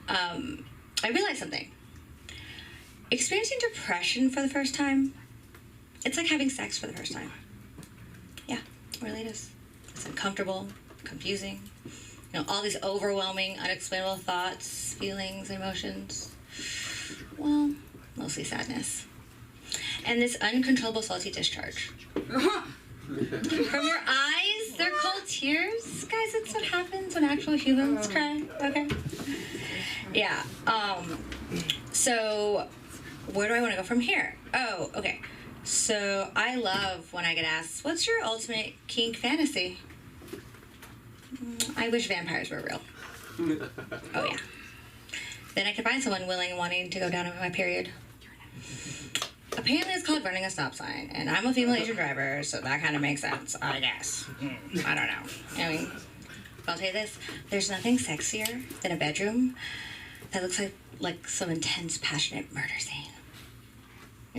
I realized something. Experiencing depression for the first time, it's like having sex for the first time. Yeah, it really is. It's uncomfortable, confusing, you know, all these overwhelming, unexplainable thoughts, feelings, emotions. Well, mostly sadness. And this uncontrollable salty discharge. From your eyes, they're cold tears. Guys, that's what happens when actual humans cry, okay? Yeah, so where do I want to go from here? Oh, okay. So I love when I get asked, what's your ultimate kink fantasy? I wish vampires were real. Oh, yeah. Then I could find someone willing and wanting to go down on my period. Apparently it's called running a stop sign, and I'm a female Asian driver, so that kind of makes sense, I guess. I don't know. I mean, I'll tell you this, there's nothing sexier than a bedroom that looks like some intense, passionate murder scene.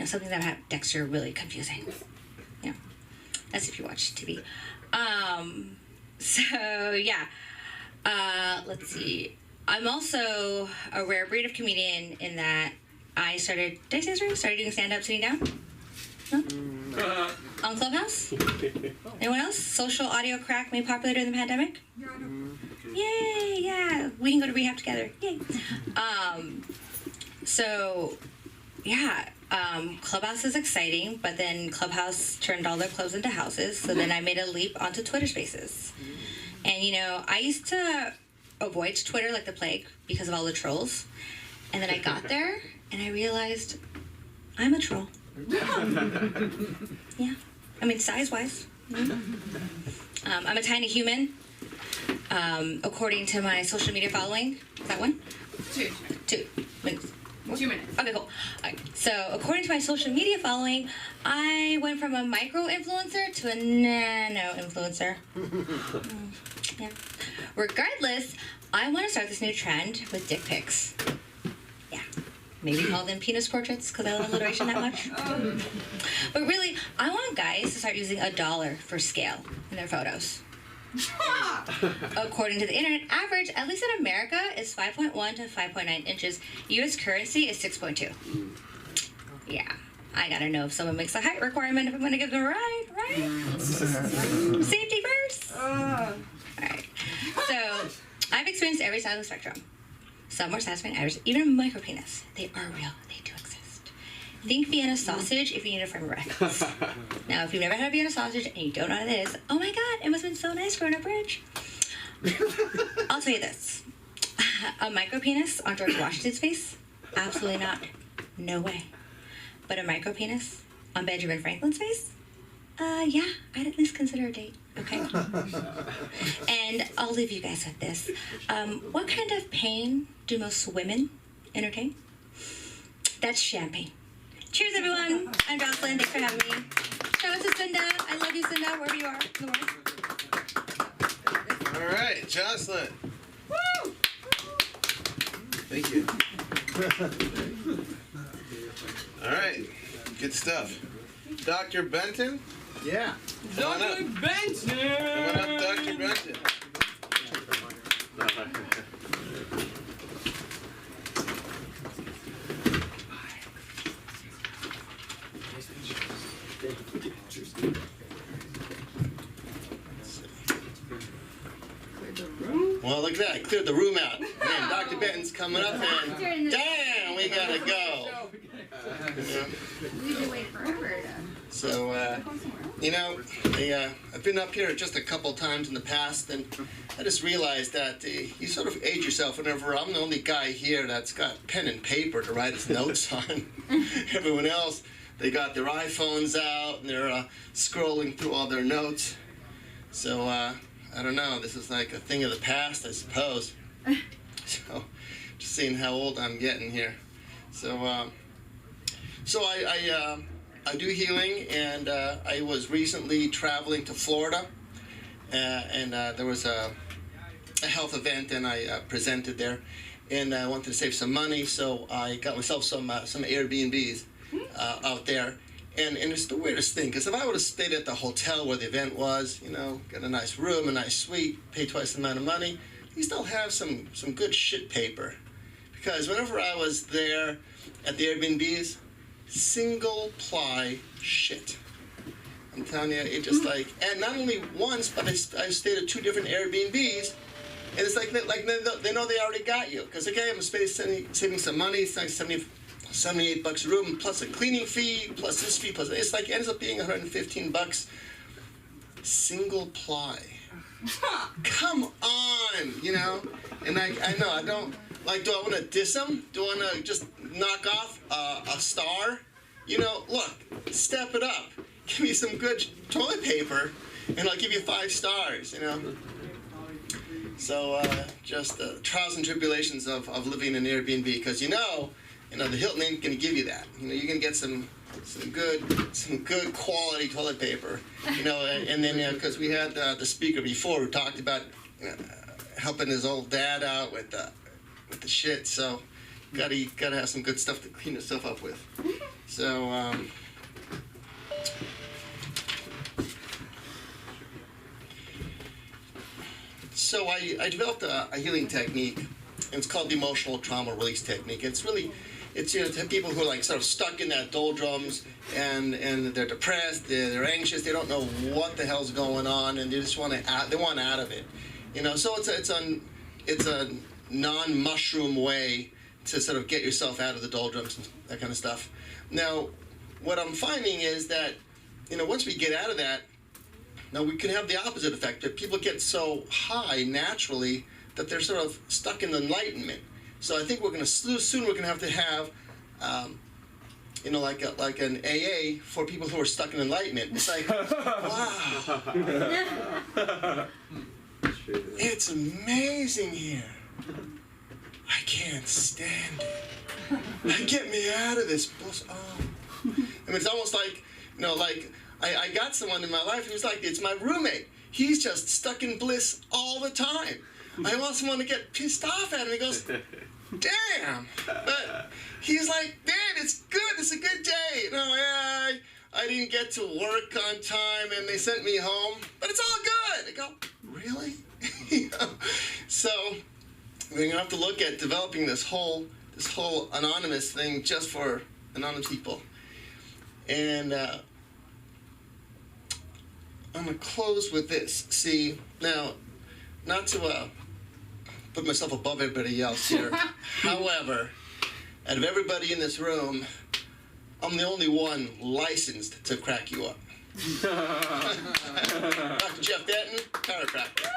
something that had Dexter really confusing. Yeah, that's if you watch TV. So yeah, let's see. I'm also a rare breed of comedian in that I started. Did I say this right? Started doing stand-up sitting down. No? On Clubhouse. Anyone else? Social audio crack made popular during the pandemic. Yay! Yeah, we can go to rehab together. Yay! So, yeah, Clubhouse is exciting, but then Clubhouse turned all their clubs into houses, so then I made a leap onto Twitter Spaces. And, I used to avoid Twitter like the plague because of all the trolls, and then I got there, and I realized I'm a troll. Yeah. I mean, size-wise. I'm a tiny human. According to my social media following. Is that one? 2 minutes. 2 minutes. Okay, cool. All right. So, according to my social media following, I went from a micro-influencer to a nano-influencer. Yeah. Regardless, I want to start this new trend with dick pics. Yeah. Maybe call them penis portraits because I love alliteration that much. But really, I want guys to start using $1 for scale in their photos. According to the internet, average, at least in America, is 5.1 to 5.9 inches. U.S. currency is 6.2. Yeah, I gotta know if someone makes a height requirement if I'm gonna give them a ride, right? Safety first. All right. So, I've experienced every side of the spectrum. Some more satisfying, others, even a micro penis. They are real. They do exist. Think Vienna sausage if you need a frame of reference. Now, if you've never had a Vienna sausage and you don't know what it is, oh my god, it must have been so nice growing up rich. I'll tell you this. A micro penis on George Washington's face? Absolutely not. No way. But a micro penis on Benjamin Franklin's face? Yeah, I'd at least consider a date. Okay. And I'll leave you guys with this. What kind of pain do most women entertain? That's champagne. Cheers, everyone. I'm Jocelyn. Thanks for having me. Shout out to Cinda. I love you, Cinda, wherever you are in the world. All right, Jocelyn. Woo! Thank you. All right, good stuff. Dr. Benton? Yeah. Dr. Benton! Come on up, Dr. Benton. Well, look at that. I cleared the room out. Man, Dr. Benton's coming up and damn, we gotta go. We've been waiting forever. So, I've been up here just a couple times in the past, and I just realized that you sort of age yourself whenever I'm the only guy here that's got pen and paper to write his notes on. Everyone else, they got their iPhones out, and they're scrolling through all their notes. So, I don't know, this is like a thing of the past, I suppose. So, just seeing how old I'm getting here. So, I do healing, and I was recently traveling to Florida, and there was a health event, and I presented there, and I wanted to save some money, so I got myself some Airbnbs out there. And it's the weirdest thing, because if I would have stayed at the hotel where the event was, got a nice room, a nice suite, pay twice the amount of money, you still have some good shit paper. Because whenever I was there at the Airbnbs, single ply shit. I'm telling you, it just and not only once, but I stayed at 2 different Airbnbs, and it's like they know they already got you. Because okay, I'm saving some money, it's like $78 a room, plus a cleaning fee, plus this fee, plus it's like ends up being $115. Single ply. Come on, And I know I don't do I want to diss them? Do I want to just knock off a star? Look, step it up. Give me some good toilet paper, and I'll give you 5 stars. So just the trials and tribulations of living in Airbnb, because the Hilton ain't gonna give you that. You're gonna get some good quality toilet paper. And then because we had the speaker before who talked about helping his old dad out with the shit. So gotta have some good stuff to clean yourself up with. So, I developed a healing technique, and it's called the emotional trauma release technique. It's to people who are like sort of stuck in that doldrums, and they're depressed, they're anxious, they don't know what the hell's going on, and they just want out of it. So it's a non-mushroom way to sort of get yourself out of the doldrums and that kind of stuff. Now, what I'm finding is that, once we get out of that, now we can have the opposite effect, that people get so high naturally that they're sort of stuck in enlightenment. So I think we're going to soon have like an AA for people who are stuck in enlightenment. It's like, wow, it's amazing here. I can't stand it. Get me out of this bullshit. Oh. I mean, it's almost like, I got someone in my life who's like, it's my roommate. He's just stuck in bliss all the time. I want someone to get pissed off at him. He goes, damn. But he's like, man, it's good. It's a good day. I didn't get to work on time and they sent me home, but it's all good. I go, really? So we're going to have to look at developing this whole anonymous thing just for anonymous people. And I'm going to close with this. See, now, not to put myself above everybody else here. However, out of everybody in this room, I'm the only one licensed to crack you up. Dr. Jeff Denton, chiropractor.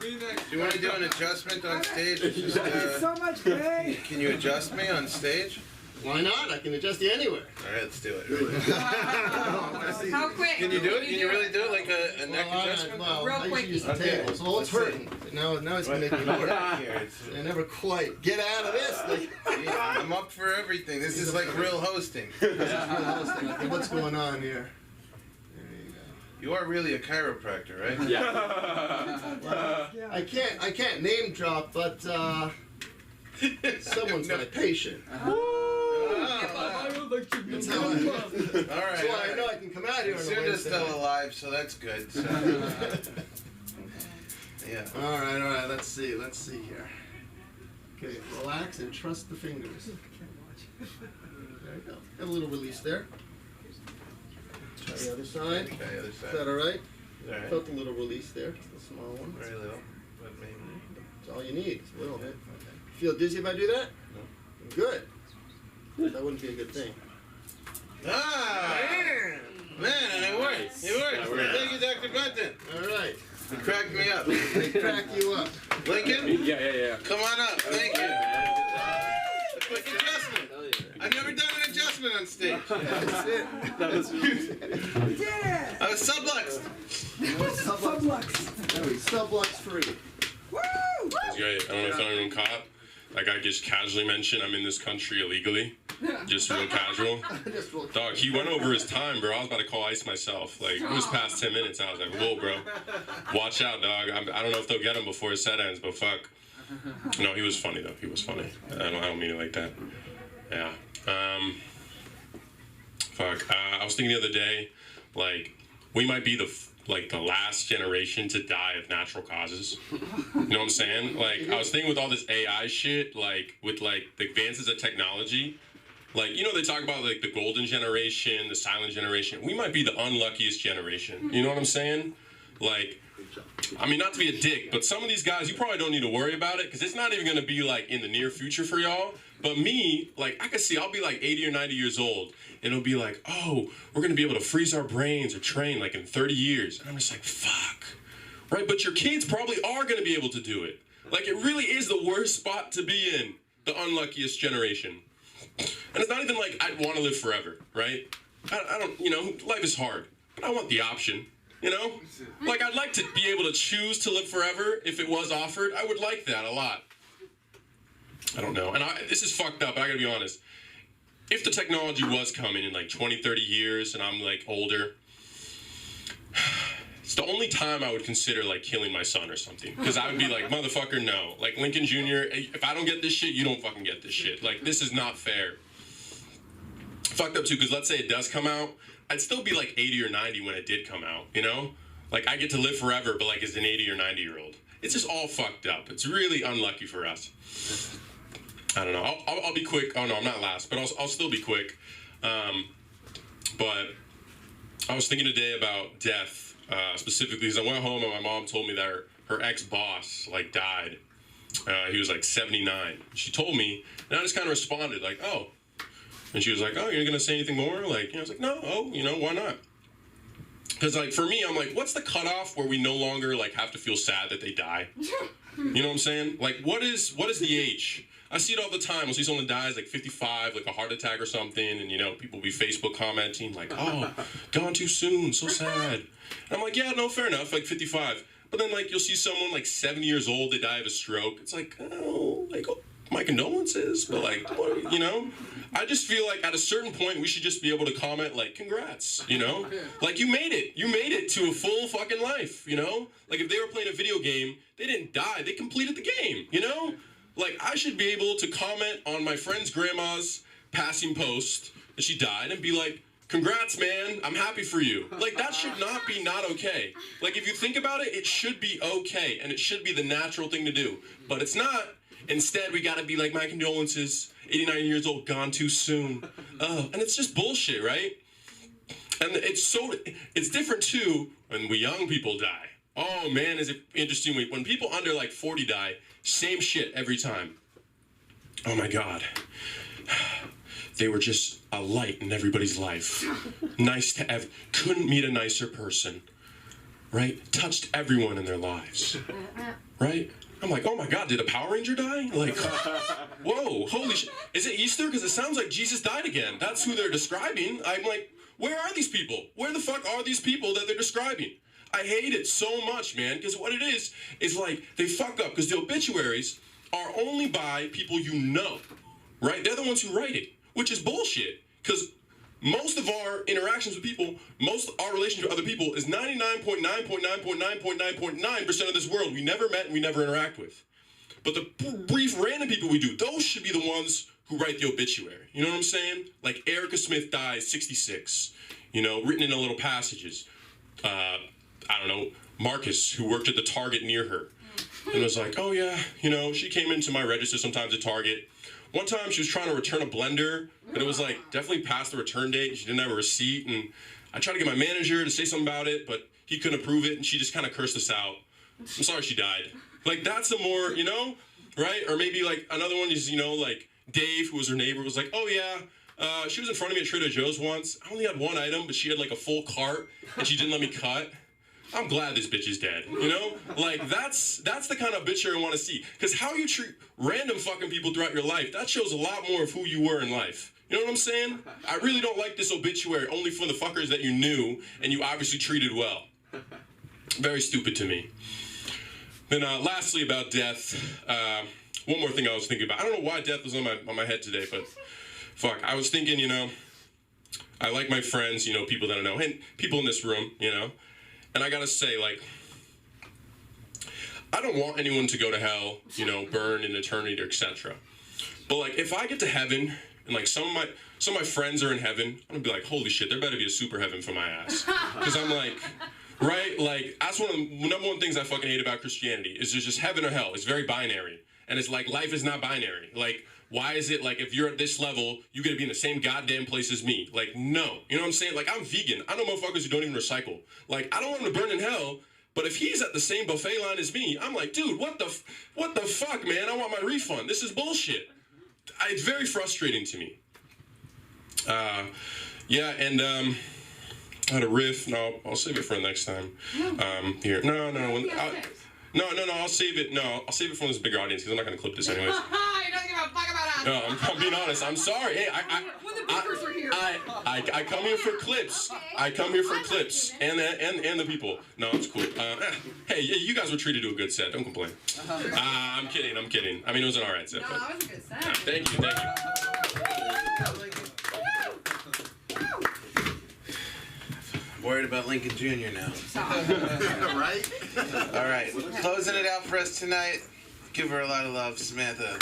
Do you want to do an adjustment on stage? Just, so much pain. Can you adjust me on stage? Why not? I can adjust you anywhere. All right, let's do it. How quick? Can you do it? Can you really do it like a neck adjustment? Real quick. Okay. So it's hurting. Now it's going to make me work. I never quite get out of this. I'm up for everything. This is like real hosting. Okay, what's going on here? You are really a chiropractor, right? Yeah. I can't name drop, but someone's my patient. That's how I know I can come out here. Sunda's still alive, so that's good. So. Yeah. All right. Let's see here. Okay, relax and trust the fingers. There you go. Have a little release there. Try the other side. Okay, other side. Is that all right? All right. Felt a little release there, just a small one. Very little, but maybe. That's all you need. It's a little bit. Okay. Feel dizzy if I do that? No. Good. That wouldn't be a good thing. Ah! Man, and it worked. It worked. Thank you, Dr. Benton. All right. You cracked me up. They crack you up. Lincoln? Yeah. Come on up. Thank you. A quick adjustment. I've never done an adjustment on stage. That's it. That was We did it. I was subluxed. Sublux. Sublux free. Woo! That's great. I don't know if anyone caught. Like I just casually mentioned, I'm in this country illegally. Just real casual. Dog, he went over his time, bro. I was about to call ICE myself. Like, it was past 10 minutes. I was like, whoa, bro. Watch out, dog. I don't know if they'll get him before his set ends, but fuck. No, he was funny, though. He was funny. I don't mean it like that. Yeah. Fuck. I was thinking the other day, like, we might be the last generation to die of natural causes. You know what I'm saying? Like, I was thinking with all this AI shit, like, with, like, the advances of technology, like, you know, they talk about, like, the golden generation, the silent generation. We might be the unluckiest generation. You know what I'm saying? Like, I mean, not to be a dick, but some of these guys, you probably don't need to worry about it, because it's not even going to be, like, in the near future for y'all. But me, like, I could see, I'll be, like, 80 or 90 years old, and it'll be like, oh, we're going to be able to freeze our brains or train, like, in 30 years. And I'm just like, fuck. Right? But your kids probably are going to be able to do it. Like, it really is the worst spot to be in, the unluckiest generation. And it's not even like I'd want to live forever, right? I don't, you know, life is hard, but I want the option, you know? Like, I'd like to be able to choose to live forever if it was offered. I would like that a lot. I don't know. And this is fucked up, I gotta be honest. If the technology was coming in like 20, 30 years and I'm like older, It's the only time I would consider like killing my son or something, because I would be like, motherfucker, no. Like Lincoln Jr., if I don't get this shit, you don't fucking get this shit. Like, this is not fair. Fucked up too, because let's say it does come out, I'd still be like 80 or 90 when it did come out, you know? Like, I get to live forever, but like as an 80 or 90-year-old. It's just all fucked up. It's really unlucky for us. I don't know. I'll be quick. Oh no, I'm not last, but I'll still be quick. But I was thinking today about death. Specifically, because I went home and my mom told me that her ex-boss like died. He was like 79. She told me, and I just kind of responded like, "Oh," and she was like, "Oh, you're gonna say anything more?" Like, you know, I was like, "No, oh, you know, why not?" Because like for me, I'm like, what's the cutoff where we no longer like have to feel sad that they die? You know what I'm saying? Like, what is the age? I see it all the time. I'll see someone dies like 55, like a heart attack or something, and you know, people will be Facebook commenting like, "Oh, gone too soon, so sad." And I'm like, yeah, no, fair enough, like 55. But then like you'll see someone like 70 years old, they die of a stroke. It's like, oh, like, oh, my condolences, but like, what, you know? I just feel like at a certain point we should just be able to comment like, congrats, you know? Like, you made it to a full fucking life, you know? Like, if they were playing a video game, they didn't die, they completed the game, you know? Like, I should be able to comment on my friend's grandma's passing post that she died and be like, congrats, man, I'm happy for you. Like, that should not be not okay. Like, if you think about it, it should be okay, and it should be the natural thing to do. But it's not. Instead, we gotta be like, my condolences, 89 years old, gone too soon. Oh, and it's just bullshit, right? And it's different too when we young people die. Oh man, is it interesting. When people under like 40 die, same shit every time. Oh my God. They were just a light in everybody's life. Nice to couldn't meet a nicer person. Right? Touched everyone in their lives. Right? I'm like, oh my God, did a Power Ranger die? Like, whoa, holy shit. Is it Easter? Because it sounds like Jesus died again. That's who they're describing. I'm like, where are these people? Where the fuck are these people that they're describing? I hate it so much, man, because what it is like they fuck up, because the obituaries are only by people you know, right? They're the ones who write it, which is bullshit, because most of our interactions with people, most of our relationship with other people is 99.9.9.9.9.9% of this world we never met and we never interact with. But the brief random people we do, those should be the ones who write the obituary. You know what I'm saying? Like Erica Smith dies 66, you know, written in the little passages. I don't know, Marcus, who worked at the Target near her, and was like, oh yeah, you know, she came into my register sometimes at Target. One time she was trying to return a blender, but it was like definitely past the return date, and she didn't have a receipt, and I tried to get my manager to say something about it, but he couldn't approve it, and she just kind of cursed us out. I'm sorry she died. Like, that's a more, you know, right? Or maybe like another one is, you know, like Dave, who was her neighbor, was like, oh yeah, she was in front of me at Trader Joe's once. I only had one item, but she had like a full cart, and she didn't let me cut. I'm glad this bitch is dead, you know? Like, that's the kind of obituary I want to see. Because how you treat random fucking people throughout your life, that shows a lot more of who you were in life. You know what I'm saying? I really don't like this obituary only for the fuckers that you knew and you obviously treated well. Very stupid to me. Then lastly about death, one more thing I was thinking about. I don't know why death was on my head today, but fuck, I was thinking, you know, I like my friends, you know, people that I know, and people in this room, you know. And I gotta say, like, I don't want anyone to go to hell, you know, burn in eternity, or etc. But like, if I get to heaven and like some of my friends are in heaven, I'm gonna be like, holy shit, there better be a super heaven for my ass. Because I'm like, right, like that's one of the number one things I fucking hate about Christianity is there's just heaven or hell. It's very binary, and it's like life is not binary. Like, why is it like if you're at this level, you gotta be in the same goddamn place as me? Like, no. You know what I'm saying? Like, I'm vegan. I know motherfuckers who don't even recycle. Like, I don't want him to burn in hell, but if he's at the same buffet line as me, I'm like, dude, what the fuck, man? I want my refund. This is bullshit. It's very frustrating to me. Yeah, and I had a riff. No, I'll save it for next time. Here. No, I'll save it. No, I'll save it for this bigger audience because I'm not gonna clip this anyways. No, I'm being honest. I'm sorry. Hey, I come here for clips. I come here for clips and the people. No, it's cool. Hey, you guys were treated to a good set. Don't complain. I'm kidding. I mean, it was an alright set. No, but, that was a good set. Thank you. Worried about Lincoln Jr. now. Right? All right, closing it out for us tonight. Give her a lot of love, Samantha.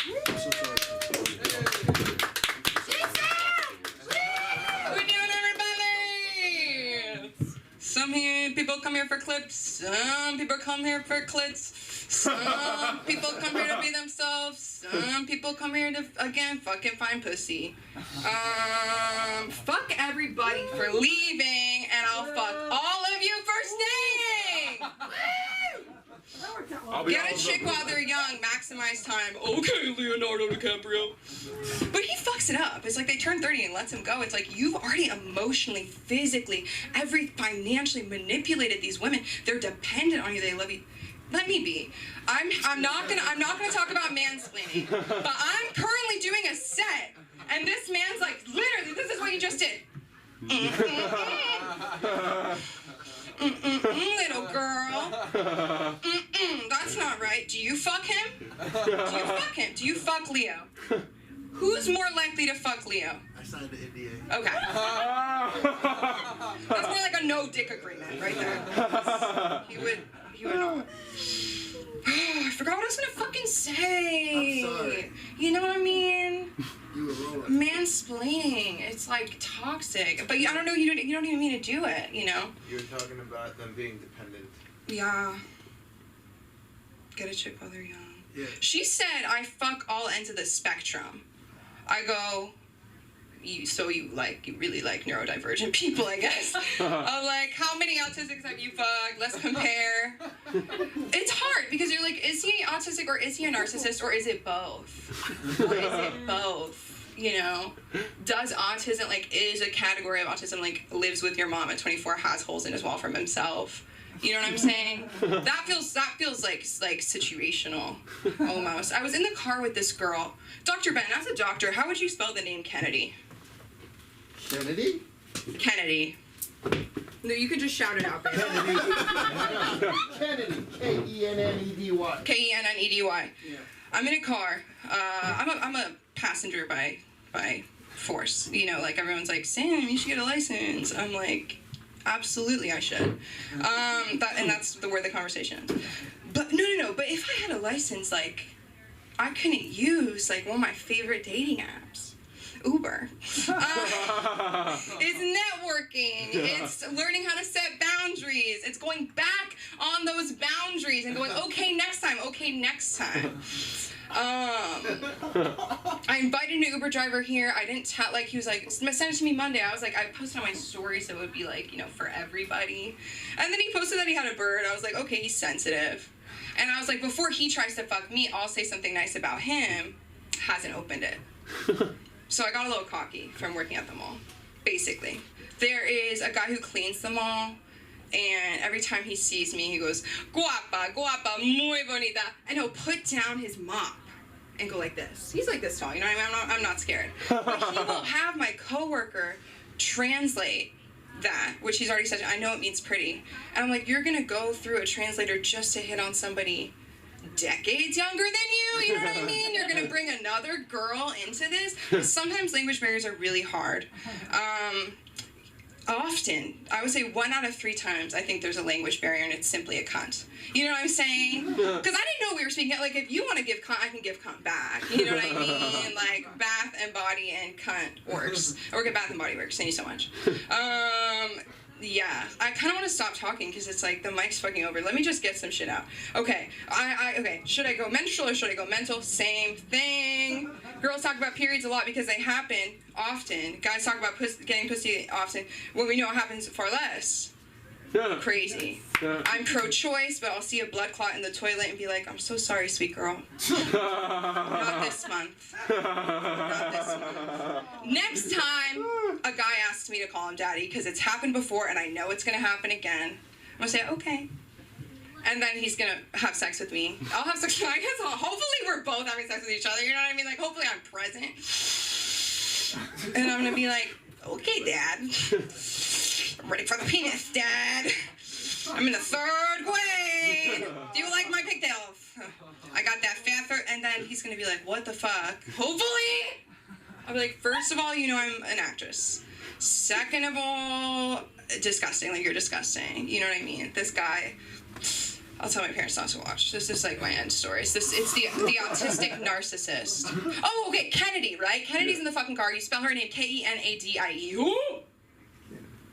Some people come here for clips. Some people come here for clits. Some people come here to be themselves. Some people come here to, again, fucking find pussy. Fuck everybody for leaving, and I'll fuck all of you for staying. Get a chick while they're young, maximize time. Okay, Leonardo DiCaprio. But he fucks it up. It's like they turn 30 and lets him go. It's like you've already emotionally, physically, financially manipulated these women. They're dependent on you. They love you. Let me be. I'm not gonna talk about mansplaining. But I'm currently doing a set, and this man's like, literally, this is what you just did. Little girl. That's not right. Do you fuck him? Do you fuck Leo? Who's more likely to fuck Leo? I signed the NDA. Okay. That's more like a no dick agreement right there. He would not. I forgot what I was gonna fucking say. I'm sorry. You know what I mean? You were rolling. Mansplaining. It's like toxic. But I don't know. You don't even mean to do it. You know. You were talking about them being dependent. Yeah. Get a chick while they're young. Yeah. She said, I fuck all ends of the spectrum. I go, you really like neurodivergent people, I guess. I'm like, how many autistics have you fucked? Let's compare. It's hard because you're like, is he autistic or is he a narcissist or is it both? Or is it both? You know, does autism, is a category of autism, lives with your mom at 24, has holes in his wall from himself? You know what I'm saying? That feels like situational, almost. I was in the car with this girl. Dr. Ben, as a doctor, how would you spell the name Kennedy? Kennedy? Kennedy. No, you could just shout it out. Kennedy. Kennedy. K-E-N-N-E-D-Y. K-E-N-N-E-D-Y. Yeah. I'm in a car. I'm a passenger by force. You know, everyone's like, Sam, you should get a license. I'm like, absolutely, I should. And that's where the conversation. But no. But if I had a license, I couldn't use one of my favorite dating apps, Uber. It's networking. It's learning how to set boundaries. It's going back on those boundaries and going, okay, next time. I invited an Uber driver here. I didn't tell, he was like, send it to me Monday. I was like, I posted on my story so it would be for everybody. And then he posted that he had a bird. I was like, okay, he's sensitive. And I was like, before he tries to fuck me, I'll say something nice about him. Hasn't opened it. So I got a little cocky from working at the mall, basically. There is a guy who cleans the mall. And every time he sees me, he goes, guapa, muy bonita. And he'll put down his mop and go like this. He's like this tall, you know what I mean? I'm not scared. But he will have my coworker translate that, which he's already said, I know it means pretty. And I'm like, you're going to go through a translator just to hit on somebody decades younger than you? You know what I mean? You're going to bring another girl into this? Sometimes language barriers are really hard. Often, I would say 1 out of 3 times, I think there's a language barrier and it's simply a cunt. You know what I'm saying? Because I didn't know we were speaking, if you want to give cunt, I can give cunt back. You know what I mean? Bath and body and cunt works. Or bath and body works. Thank you so much. Yeah, I kind of want to stop talking because it's the mic's fucking over. Let me just get some shit out. Okay, okay. Should I go menstrual or should I go mental? Same thing. Girls talk about periods a lot because they happen often. Guys talk about getting pussy often when we know it happens far less. Crazy. I'm pro-choice, but I'll see a blood clot in the toilet and be like, I'm so sorry, sweet girl. Not this month. Not this month. Next time a guy asks me to call him daddy, because it's happened before and I know it's going to happen again, I'm going to say, okay. And then he's going to have sex with me. I'll have sex with him. I guess hopefully we're both having sex with each other. You know what I mean? Hopefully I'm present. And I'm going to be like, okay, Dad. I'm ready for the penis, Dad. I'm in the 3rd grade. Do you like my pigtails? I got that fat third. And then he's going to be like, what the fuck? Hopefully. I'll be like, first of all, you know I'm an actress. Second of all, disgusting. Like, you're disgusting. You know what I mean? This guy, I'll tell my parents not to watch. This is like my end story. It's the autistic narcissist. Oh, okay, Kennedy, right? Kennedy's in the fucking car. You spell her name Kenadie. Ooh!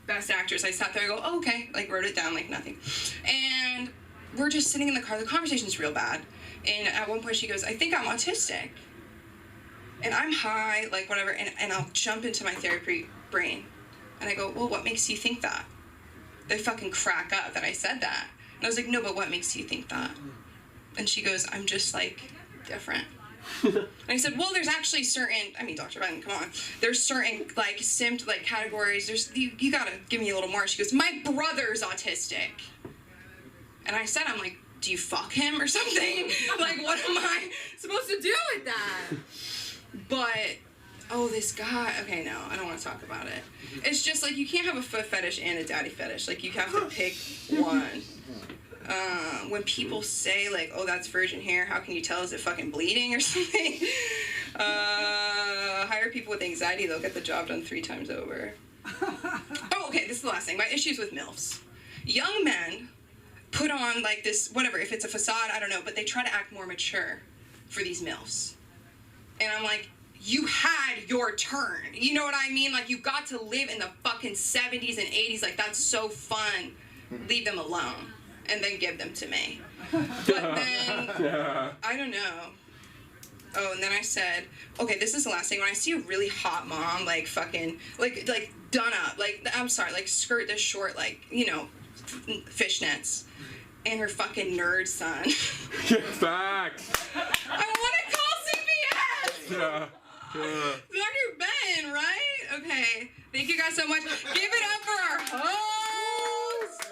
Best actress. I sat there and go, oh, okay. Like, wrote it down like nothing. And we're just sitting in the car. The conversation's real bad. And at one point she goes, I think I'm autistic. And I'm high, like whatever, and I'll jump into my therapy brain. And I go, well, what makes you think that? They fucking crack up that I said that. And I was like, no, but what makes you think that? And she goes, I'm just like different. And I said, well, there's actually certain, I mean, Dr. Biden, come on. There's certain like categories. There's, you gotta give me a little more. She goes, my brother's autistic. And I said, I'm like, do you fuck him or something? Like, what am I supposed to do with that? But, oh, this guy, okay, no, I don't want to talk about it. It's just like, you can't have a foot fetish and a daddy fetish. Like, you have to pick one. When people say, like, oh, that's virgin hair, how can you tell? Is it fucking bleeding or something? Hire people with anxiety, they'll get the job done 3 times over. Oh, okay, this is the last thing. My issues with MILFs. Young men put on like this, whatever, if it's a facade, I don't know, but they try to act more mature for these MILFs. And I'm like, you had your turn. You know what I mean? Like, you got to live in the fucking 70s and 80s. Like, that's so fun. Leave them alone. And then give them to me. But then, I don't know. Oh, and then I said, okay, this is the last thing. When I see a really hot mom, like, fucking, like done up, like, I'm sorry, like, skirt this short, like, you know, fishnets. And her fucking nerd son. Get back. I want to call CPS. Yeah. Dr. Ben, right? Okay. Thank you guys so much. Give it up for our host,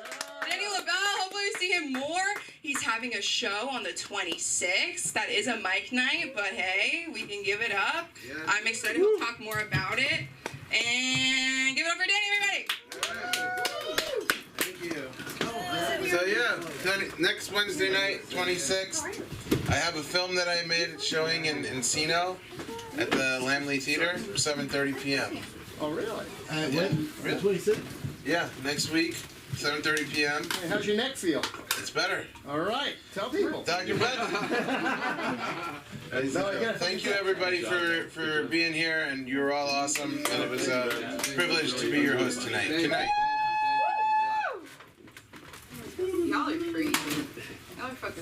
Danny LaBelle. Hopefully we see him more. He's having a show on the 26th. That is a mic night, but hey, we can give it up. Yes. I'm excited to talk more about it. And give it up for Danny, everybody. Thank you. So yeah, next Wednesday night, 26th, I have a film that I made. It's showing in Encino at the Lamley Theater, 7:30 p.m. Oh, really? Yeah. Really? 26th? Yeah, next week, 7:30 p.m. Hey, how's your neck feel? It's better. All right, tell people. Dr. Ben. Thank you everybody for being here, and you were all awesome, and it was a privilege to be your host tonight. Good night. Y'all are crazy. Y'all are fucking